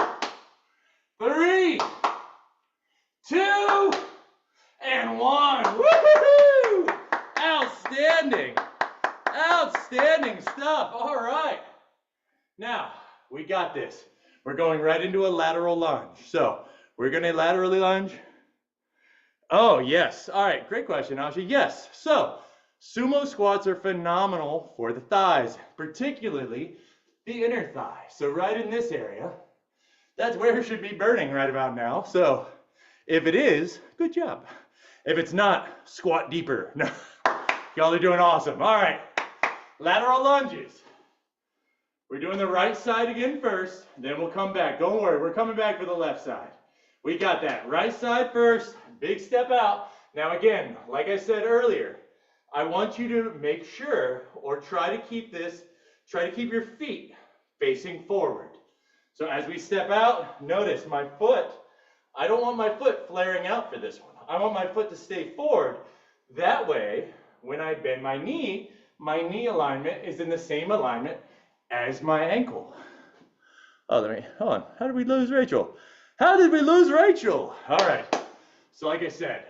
3. 2. And 1. Woohoo! Outstanding. Outstanding stuff. All right. Now, we got this. We're going right into a lateral lunge. So, we're going to laterally lunge. Oh, yes. All right. Great question, Ashi. Yes. So, sumo squats are phenomenal for the thighs, particularly the inner thigh. So, right in this area, that's where it should be burning right about now. So, if it is, good job. If it's not, squat deeper. No. Y'all are doing awesome. All right. Lateral lunges. We're doing the right side again first, then we'll come back. Don't worry, we're coming back for the left side. We got that. Right side first, big step out. Now again, like I said earlier, I want you to make sure or try to keep your feet facing forward. So as we step out, notice my foot, I don't want my foot flaring out for this one. I want my foot to stay forward. That way, when I bend my knee alignment is in the same alignment as my ankle. Oh, hold on. How did we lose Rachel? How did we lose Rachel? All right. So like I said,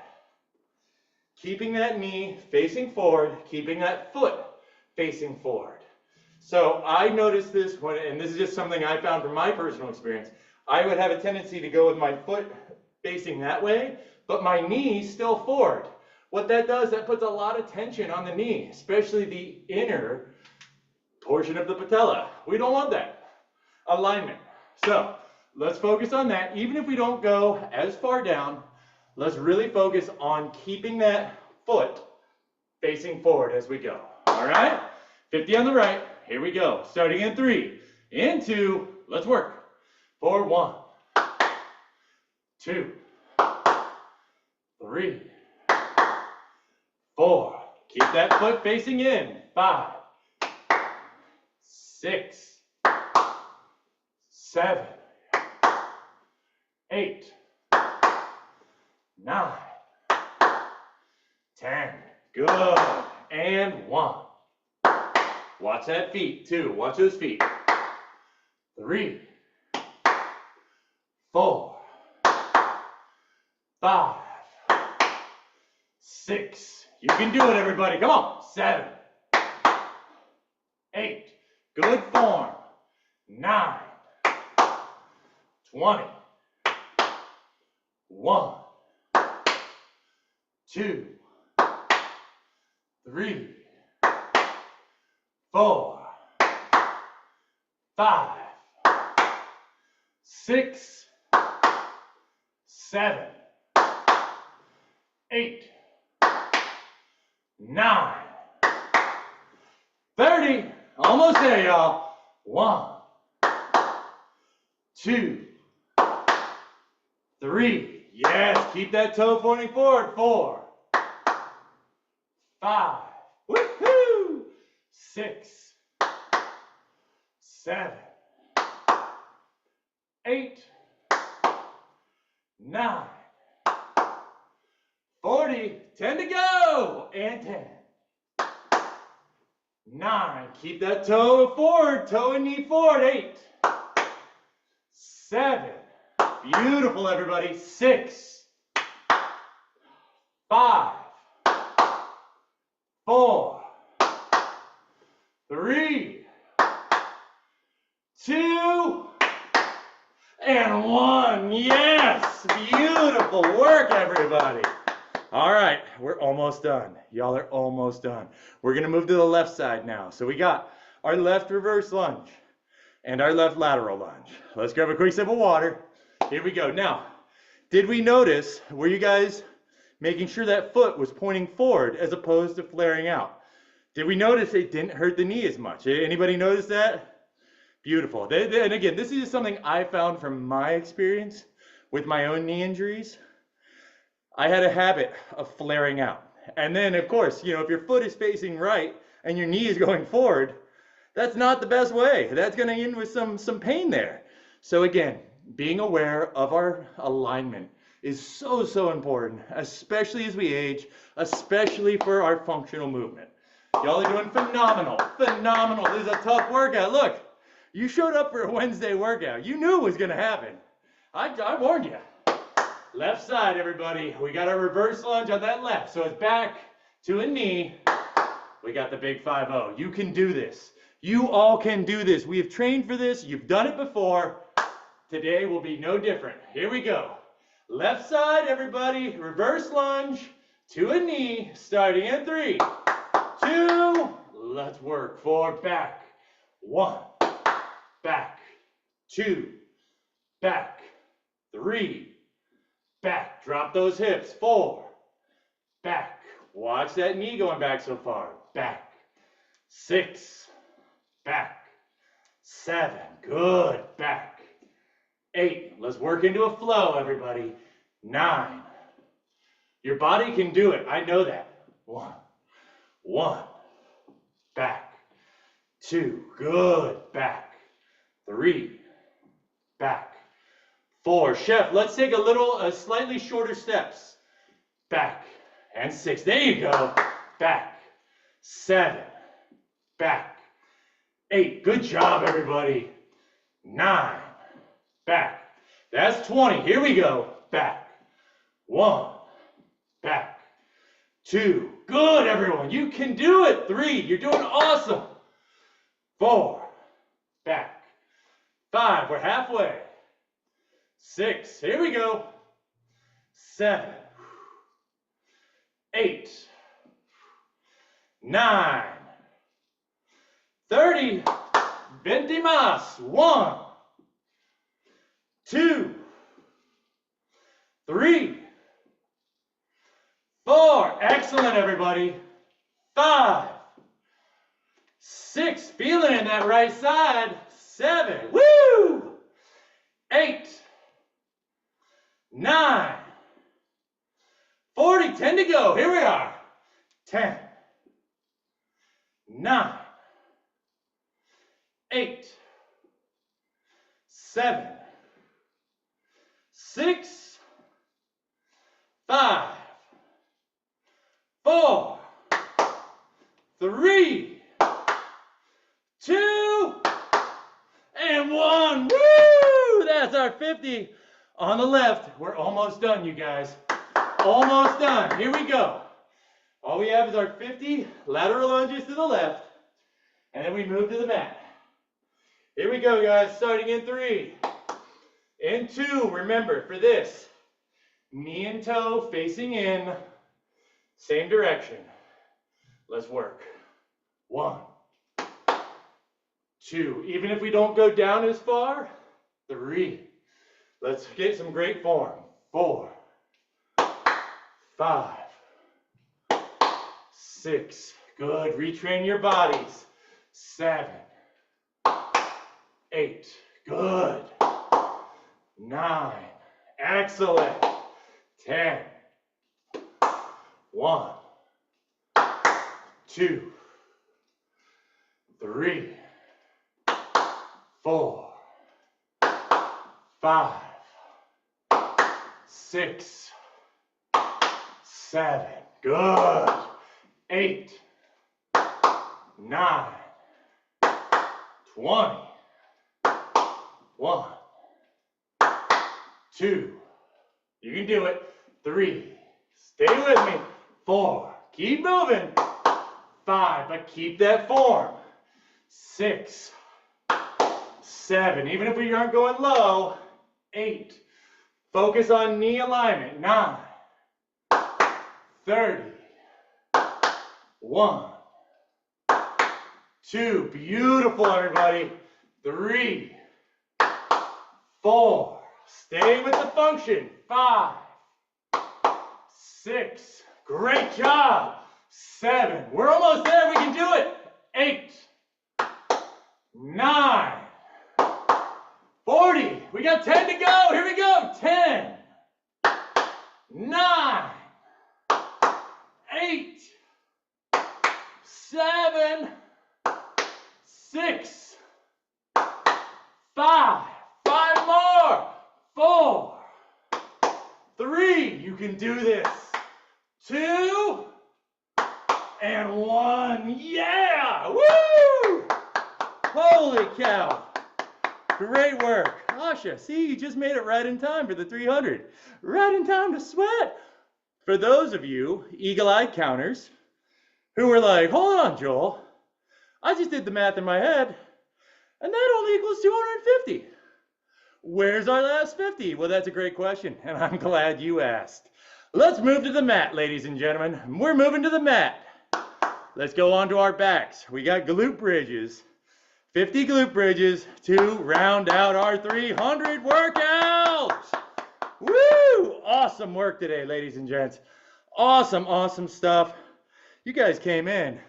keeping that knee facing forward, keeping that foot facing forward. So I noticed this and this is just something I found from my personal experience, I would have a tendency to go with my foot facing that way, but my knee still forward. What that does, that puts a lot of tension on the knee, especially the inner portion of the patella. We don't want that. Alignment. So let's focus on that. Even if we don't go as far down, let's really focus on keeping that foot facing forward as we go. All right? 50 on the right. Here we go. Starting in 3, in 2, let's work. For 1, 2, 3, 4. Keep that foot facing in. 5, 6, 7, 8, 9, 10. Good. And 1. Watch that feet. 2. Watch those feet. 3, 4, 5, 6. You can do it, everybody. Come on. 7, 8. Good form. 9, 20. 1, 2, 3, 4, 5, 6, 7, 8, 9, 30. Almost there, y'all. 1, 2, 3. Yes, keep that toe pointing forward. 4, 5. Woohoo! 6, 7, 8, 9, 40. 10 to go. And 10. 9. Keep that toe forward. Toe and knee forward. 8, 7. Beautiful, everybody. 6, 5, 4, 3, 2, and 1. Yes! Beautiful work, everybody. All right, we're almost done. Y'all are almost done. We're going to move to the left side now. So we got our left reverse lunge and our left lateral lunge. Let's grab a quick sip of water. Here we go. Now, did we notice, were you guys making sure that foot was pointing forward as opposed to flaring out? Did we notice it didn't hurt the knee as much? Anybody notice that? Beautiful. And again, this is just something I found from my experience with my own knee injuries. I had a habit of flaring out. And then, of course, if your foot is facing right and your knee is going forward, that's not the best way. That's going to end with some pain there. So again, being aware of our alignment is so, so important, especially as we age, especially for our functional movement. Y'all are doing phenomenal, phenomenal. This is a tough workout. Look, you showed up for a Wednesday workout. You knew it was going to happen. I warned you. Left side, everybody. We got our reverse lunge on that left. So it's back to a knee. We got the big 5-0. You can do this. You all can do this. We have trained for this. You've done it before. Today will be no different. Here we go. Left side, everybody. Reverse lunge to a knee. Starting in 3, 2. Let's work. 4, back. 1, back. 2, back. 3, back. Drop those hips. 4, back. Watch that knee going back so far. Back. 6, back. 7, good. Back. 8. Let's work into a flow, everybody. 9. Your body can do it. I know that. 1. Back. 2. Good. Back. 3. Back. 4. Chef, let's take slightly shorter steps. Back. And 6. There you go. Back. 7. Back. 8. Good job, everybody. 9. Back. That's 20. Here we go. Back. 1. Back. 2. Good, everyone. You can do it. 3. You're doing awesome. 4. Back. 5. We're halfway. 6. Here we go. 7. 8. 9. 30. 20 más. 1. 2. 3. 4. Excellent, everybody. 5. 6. Feeling in that right side. 7. Woo! 8. 9. 40. 10 to go. Here we are. 10. 9. 8. 7. 6. 5. 4. 3. 2. And 1. Woo! That's our 50 on the left. We're almost done, you guys. Almost done. Here we go. All we have is our 50 lateral lunges to the left, and then we move to the mat. Here we go, guys. Starting in 3. In 2, remember, for this, knee and toe facing in, same direction. Let's work. 1. 2. Even if we don't go down as far, 3. Let's get some great form. 4. 5. 6. Good. Retrain your bodies. 7. 8. Good. 9. Excellent. 10. 1. 2. 3. 4. 5. 6. 7. Good. 8. 9. 20. 1. 2. You can do it. 3. Stay with me. 4. Keep moving. 5. But keep that form. 6. 7. Even if we aren't going low. 8. Focus on knee alignment. 9. 30. 1. 2. Beautiful, everybody. 3. 4. Stay with the function. 5. 6. Great job. 7. We're almost there. We can do it. 8. 9. 40. We got 10 to go. Here we go. 10. 9. 8. 7. 6. 5. 5 more. 4. 3. You can do this. 2. And 1. Yeah! Woo! Holy cow. Great work. Asha, see, you just made it right in time for the 300. Right in time to sweat. For those of you eagle-eyed counters who were like, hold on, Joel. I just did the math in my head, and that only equals 250. Where's our last 50? Well, that's a great question, and I'm glad you asked. Let's move to the mat, ladies and gentlemen. We're moving to the mat. Let's go on to our backs. We got glute bridges. 50 glute bridges to round out our 300 workout. Woo! Awesome work today, ladies and gents. Awesome, awesome stuff. You guys came in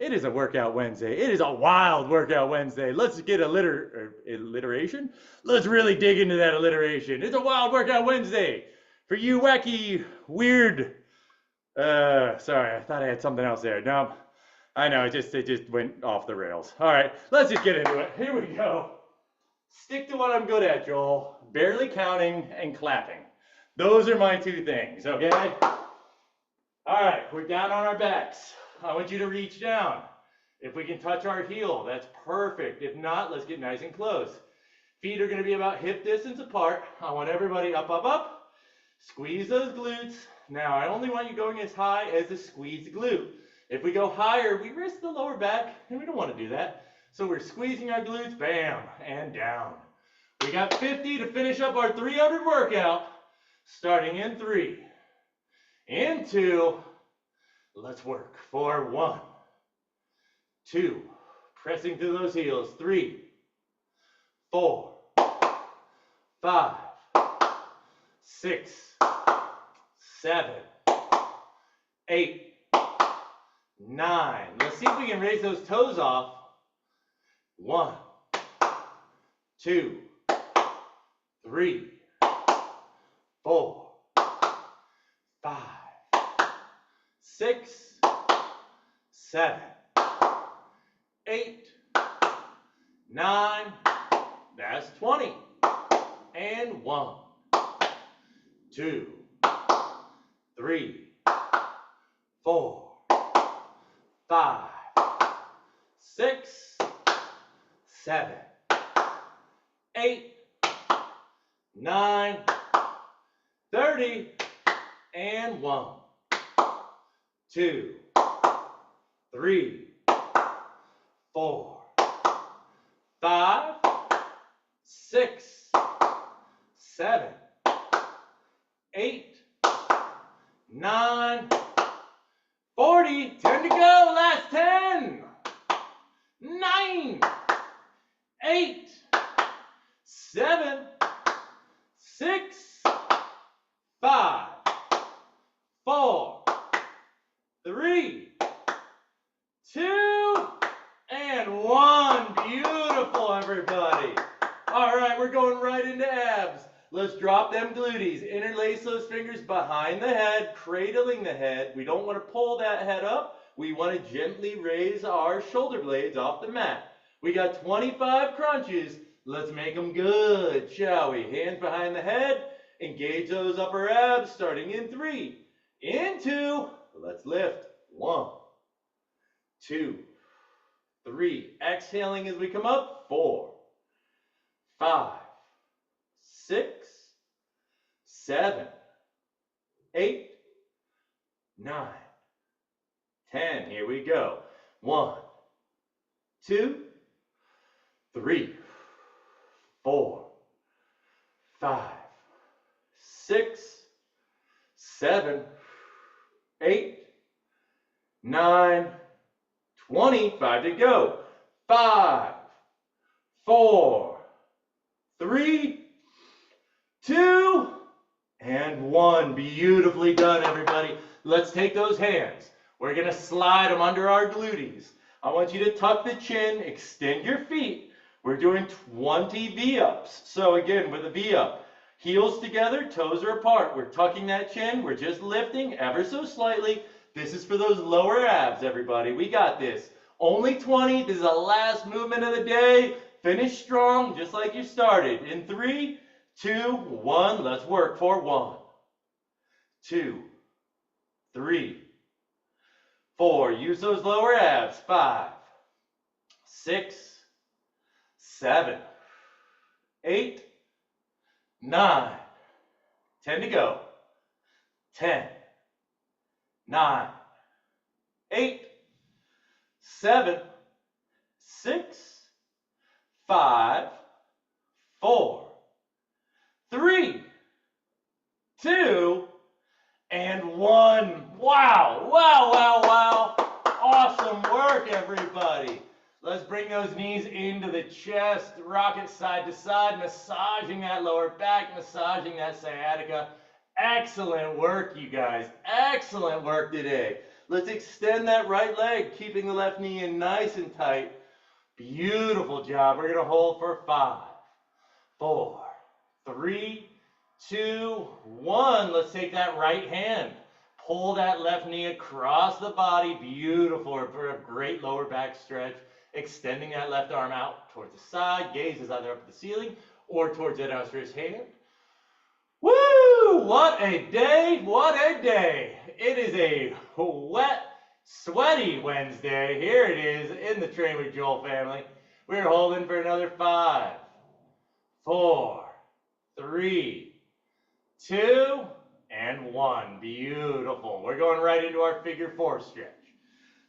It is a workout Wednesday. It is a wild workout Wednesday. Let's get alliteration. Let's really dig into that alliteration. It's a wild workout Wednesday for you wacky, weird. Sorry, I thought I had something else there. No, I know, it just went off the rails. All right, let's just get into it. Here we go. Stick to what I'm good at, Joel. Barely counting and clapping. Those are my two things, okay? All right, we're down on our backs. I want you to reach down. If we can touch our heel, that's perfect. If not, let's get nice and close. Feet are gonna be about hip distance apart. I want everybody up, up, up. Squeeze those glutes. Now, I only want you going as high as the squeezed glute. If we go higher, we risk the lower back, and we don't want to do that. So we're squeezing our glutes, bam, and down. We got 50 to finish up our 300 workout, starting in 3, in 2, let's work for 1, 2, pressing through those heels, 3, 4, 5, 6, 7, 8, 9. Let's see if we can raise those toes off. 1, 2, 3, 4, 5, 6, 7, 8, 9. That's 20. And 1, 2, 3, 4, 5, 6, 7, 8, 9, 30, and 1, 2, 3, 4, 5, 6, 7, 8, 9, 40, 10 to go, last 10, 9, 8, 7, 6, 5, 4, 3, 2, and 1. Beautiful, everybody. All right, we're going right into abs. Let's drop them glutees. Interlace those fingers behind the head, cradling the head. We don't want to pull that head up. We want to gently raise our shoulder blades off the mat. We got 25 crunches. Let's make them good, shall we? Hands behind the head. Engage those upper abs, starting in 3. In 2. Let's lift. 1, 2, 3. Exhaling as we come up. 4, 5, 6, 7, 8, 9, 10. Here we go. 1, 2, 3, 4, 5, 6, 7, 8, 9, 20. 5 to go. 5, 4, 3, 2, and 1. Beautifully done, everybody. Let's take those hands. We're going to slide them under our glutees. I want you to tuck the chin, extend your feet. We're doing 20 V-ups. So again, with a V-up, heels together, toes are apart. We're tucking that chin. We're just lifting ever so slightly. This is for those lower abs, everybody. We got this. Only 20. This is the last movement of the day. Finish strong, just like you started. In 3, 2, 1. Let's work for 1, 2, 3, 4. Use those lower abs. 5, 6, 7, 8, 9. 10 to go. 10, 9, 8, 7, 6, 5, 4, 3, 2, and 1. Wow, wow, wow, wow. Awesome work, everybody. Let's bring those knees into the chest, rock it side to side, massaging that lower back, massaging that sciatica. Excellent work, you guys. Excellent work today. Let's extend that right leg, keeping the left knee in nice and tight. Beautiful job. We're going to hold for 5, 4, 3, 2, 1. Let's take that right hand. Pull that left knee across the body. Beautiful for a great lower back stretch. Extending that left arm out towards the side. Gaze is either up at the ceiling or towards that outstretched hand. Woo! What a day! What a day! It is a wet, sweaty Wednesday. Here it is in the Train with Joel family. We're holding for another 5, 4, 3, 2, and 1. Beautiful. We're going right into our figure 4 stretch.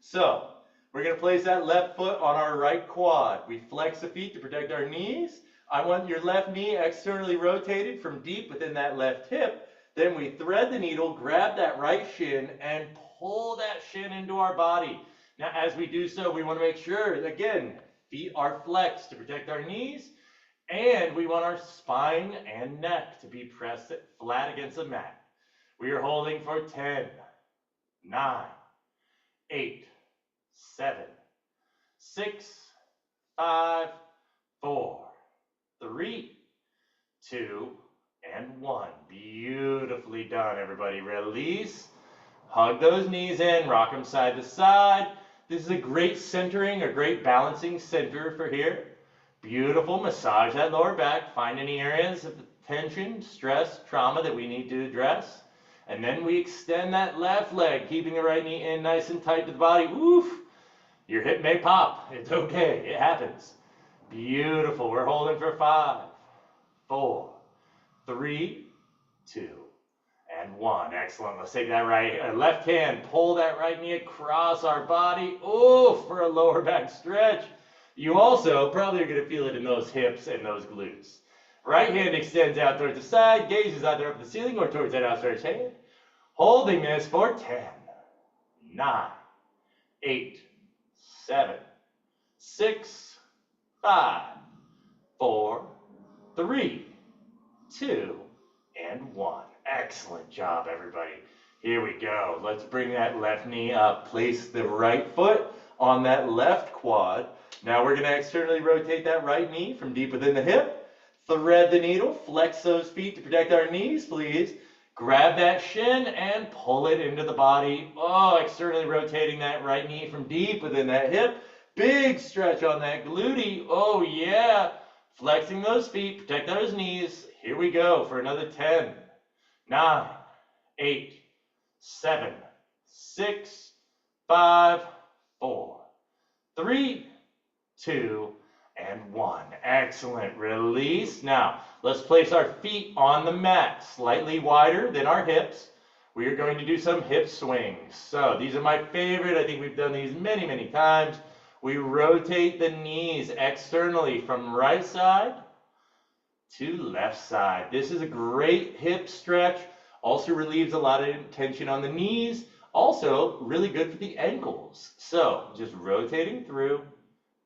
So, we're going to place that left foot on our right quad. We flex the feet to protect our knees. I want your left knee externally rotated from deep within that left hip. Then we thread the needle, grab that right shin, and pull that shin into our body. Now, as we do so, we want to make sure, again, feet are flexed to protect our knees, and we want our spine and neck to be pressed flat against the mat. We are holding for 10, 9, 8, 7, 6, 5, 4, 3, 2, and 1. Beautifully done, everybody. Release. Hug those knees in. Rock them side to side. This is a great centering, a great balancing center for here. Beautiful. Massage that lower back. Find any areas of tension, stress, trauma that we need to address. And then we extend that left leg, keeping the right knee in nice and tight to the body. Oof. Your hip may pop. It's okay. It happens. Beautiful. We're holding for 5, 4, 3, 2, and 1. Excellent. Let's take that left hand, pull that right knee across our body. Oh, for a lower back stretch. You also probably are going to feel it in those hips and those glutes. Right hand extends out towards the side, gaze is either up at the ceiling or towards that outstretched hand. Holding this for 10, 9, 8, 7, 6, 5, 4, 3, 2, and 1. Excellent job, everybody. Here we go. Let's bring that left knee up. Place the right foot on that left quad. Now we're going to externally rotate that right knee from deep within the hip. Thread the needle. Flex those feet to protect our knees, please. Grab that shin and pull it into the body. Oh, externally rotating that right knee from deep within that hip. Big stretch on that glute. Oh, yeah. Flexing those feet, protect those knees. Here we go for another 10, 9, 8, 7, 6, 5, 4, 3, 2, and 1. Excellent. Release. Now, let's place our feet on the mat, slightly wider than our hips. We are going to do some hip swings. So, these are my favorite. I think we've done these many, many times. We rotate the knees externally from right side to left side. This is a great hip stretch. Also relieves a lot of tension on the knees. Also, really good for the ankles. So, just rotating through.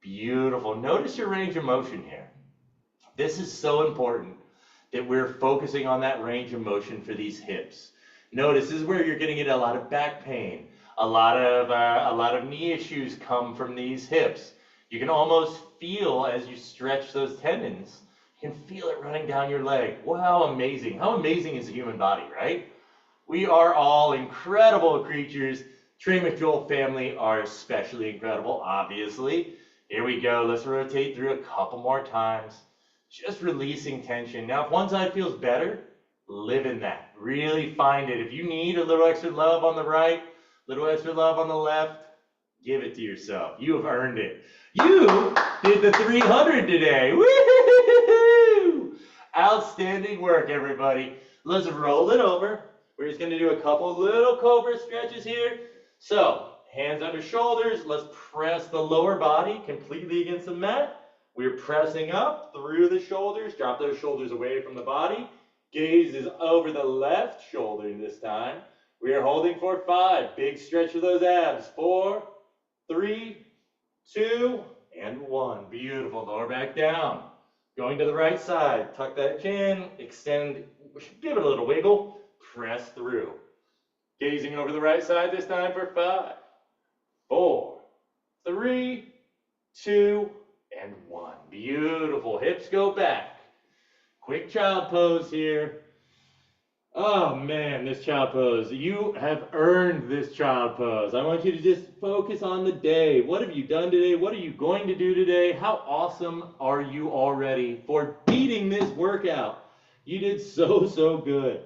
Beautiful. Notice your range of motion here. This is so important that we're focusing on that range of motion for these hips. Notice this is where you're going to get a lot of back pain. A lot of knee issues come from these hips. You can almost feel as you stretch those tendons, you can feel it running down your leg. Wow, amazing. How amazing is the human body, right? We are all incredible creatures. Train with Joel family are especially incredible, obviously. Here we go. Let's rotate through a couple more times. Just releasing tension. Now, if one side feels better, live in that. Really find it. If you need a little extra love on the right, a little extra love on the left, give it to yourself. You have earned it. You did the 300 today. Woo-hoo-hoo-hoo! Outstanding work, everybody. Let's roll it over. We're just going to do a couple little cobra stretches here. So, hands under shoulders. Let's press the lower body completely against the mat. We're pressing up through the shoulders. Drop those shoulders away from the body. Gaze is over the left shoulder this time. We are holding for 5. Big stretch of those abs. 4, 3, 2, and 1. Beautiful. Lower back down. Going to the right side. Tuck that chin. Extend. Give it a little wiggle. Press through. Gazing over the right side this time for 5, 4, 3, 2, and 1. Beautiful. Hips go back. Quick child pose here. Oh man, this child pose. You have earned this child pose. I want you to just focus on the day. What have you done today? What are you going to do today? How awesome are you already for beating this workout? You did so good.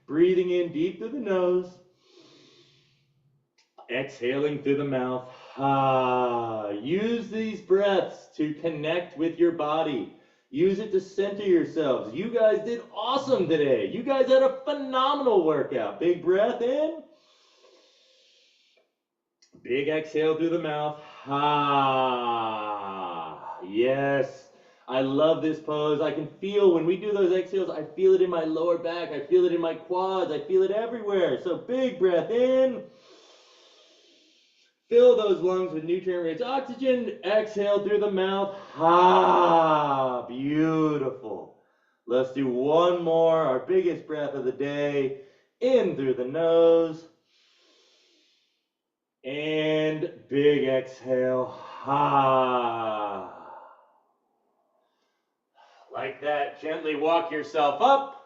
Breathing in deep through the nose. Exhaling through the mouth. Use these breaths to connect with your body. Use it to center yourselves. You guys did awesome today. You guys had a phenomenal workout. Big breath in. Big exhale through the mouth. Yes. I love this pose. I can feel when we do those exhales, I feel it in my lower back. I feel it in my quads. I feel it everywhere. So big breath in. Fill those lungs with nutrient-rich oxygen. Exhale through the mouth. Beautiful. Let's do one more. Our biggest breath of the day. In through the nose. And big exhale. Like that. Gently walk yourself up.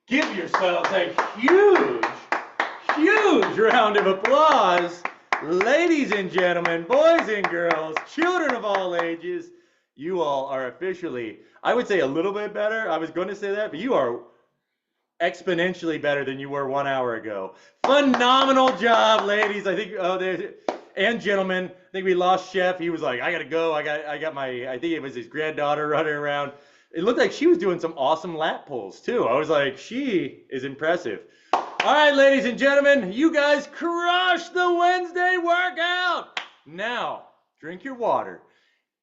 Give yourselves a huge round of applause. Ladies and gentlemen, boys and girls, children of all ages, you all are officially, I would say a little bit better. I was going to say that, but you are exponentially better than you were 1 hour ago. Phenomenal job, ladies. I think, and gentlemen, I think we lost Chef. He was like, I got to go. I got my, I think it was his granddaughter running around. It looked like she was doing some awesome lat pulls too. I was like, she is impressive. All right, ladies and gentlemen, you guys crushed the Wednesday workout. Now, drink your water,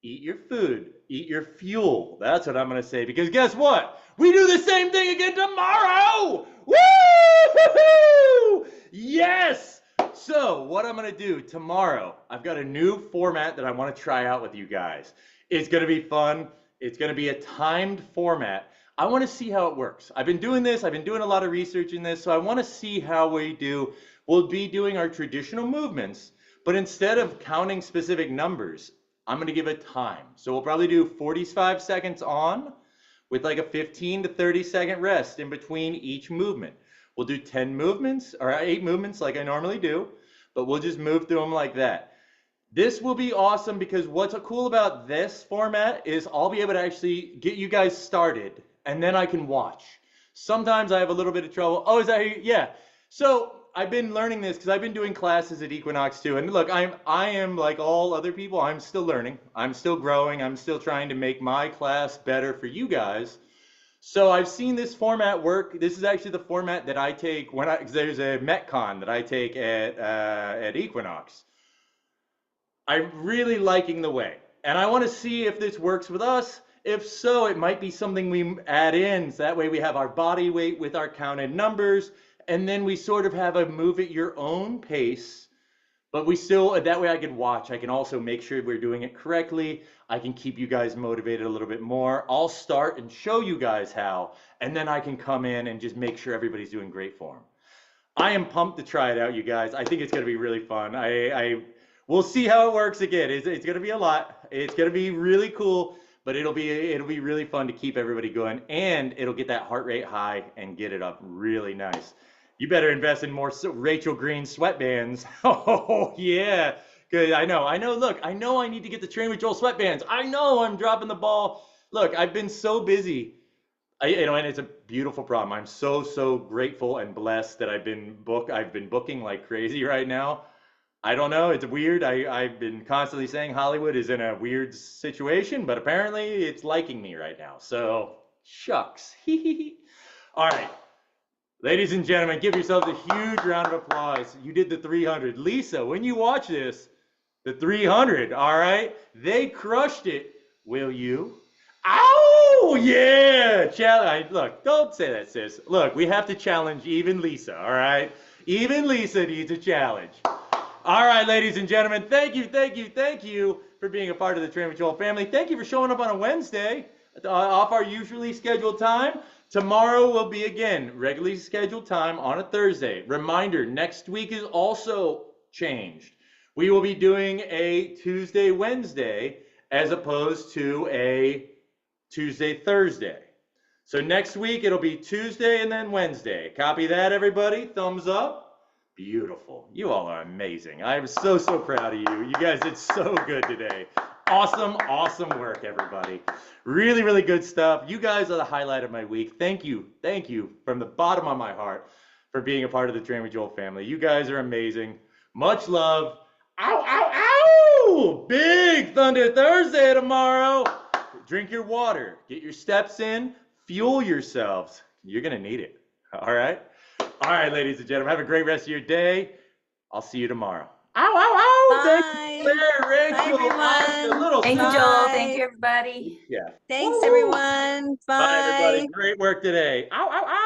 eat your food, eat your fuel. That's what I'm going to say, because guess what? We do the same thing again tomorrow. Woo! Yes! So, what I'm going to do tomorrow, I've got a new format that I want to try out with you guys. It's going to be fun. It's going to be a timed format. I want to see how it works. I've been doing this. I've been doing a lot of research in this, so I want to see how we do. We'll be doing our traditional movements, but instead of counting specific numbers, I'm going to give it time. So we'll probably do 45 seconds on with like a 15 to 30 second rest in between each movement. We'll do 10 movements or 8 movements like I normally do, but we'll just move through them like that. This will be awesome because what's cool about this format is I'll be able to actually get you guys started and then I can watch. Sometimes I have a little bit of trouble. Oh, is that you? Yeah. So I've been learning this because I've been doing classes at Equinox too. And look, I am like all other people. I'm still learning. I'm still growing. I'm still trying to make my class better for you guys. So I've seen this format work. This is actually the format that I take when there's a Metcon that I take at Equinox. I'm really liking the way. And I want to see if this works with us. If so, it might be something we add in. So that way we have our body weight with our counted numbers. And then we sort of have a move at your own pace. But we still, that way I can watch. I can also make sure we're doing it correctly. I can keep you guys motivated a little bit more. I'll start and show you guys how. And then I can come in and just make sure everybody's doing great form. I am pumped to try it out, you guys. I think it's going to be really fun. We'll see how it works again. It's going to be a lot. It's going to be really cool. But it'll be really fun to keep everybody going, and it'll get that heart rate high and get it up really nice. You better invest in more Rachel Green sweatbands. Oh yeah, good. I know. Look, I know I need to get the Train with Joel sweatbands. I know I'm dropping the ball. Look, I've been so busy. And it's a beautiful problem. I'm so grateful and blessed that I've been booking like crazy right now. I don't know, it's weird. I've been constantly saying Hollywood is in a weird situation, but apparently it's liking me right now. So, shucks. All right. Ladies and gentlemen, give yourselves a huge round of applause. You did the 300. Lisa, when you watch this, the 300, all right? They crushed it. Will you? Ow! Yeah! Look, don't say that, sis. Look, we have to challenge even Lisa, all right? Even Lisa needs a challenge. All right, ladies and gentlemen, thank you for being a part of the Train with Joel family. Thank you for showing up on a Wednesday off our usually scheduled time. Tomorrow will be, again, regularly scheduled time on a Thursday. Reminder, next week is also changed. We will be doing a Tuesday, Wednesday, as opposed to a Tuesday, Thursday. So next week it'll be Tuesday and then Wednesday. Copy that, everybody. Thumbs up. Beautiful. You all are amazing. I am so, so proud of you. You guys did so good today. Awesome, awesome work, everybody. Really, really good stuff. You guys are the highlight of my week. Thank you from the bottom of my heart for being a part of the Train with Joel family. You guys are amazing. Much love. Ow, ow, ow! Big Thunder Thursday tomorrow. Drink your water. Get your steps in. Fuel yourselves. You're going to need it. All right? All right, ladies and gentlemen. Have a great rest of your day. I'll see you tomorrow. Ow, ow, ow! Bye. Thank you, Claire, Rachel, everyone. Thank you, Joel. Thank you, everybody. Yeah. Thanks, Woo! everyone. Bye, everybody. Bye. Great work today. Ow, ow, ow!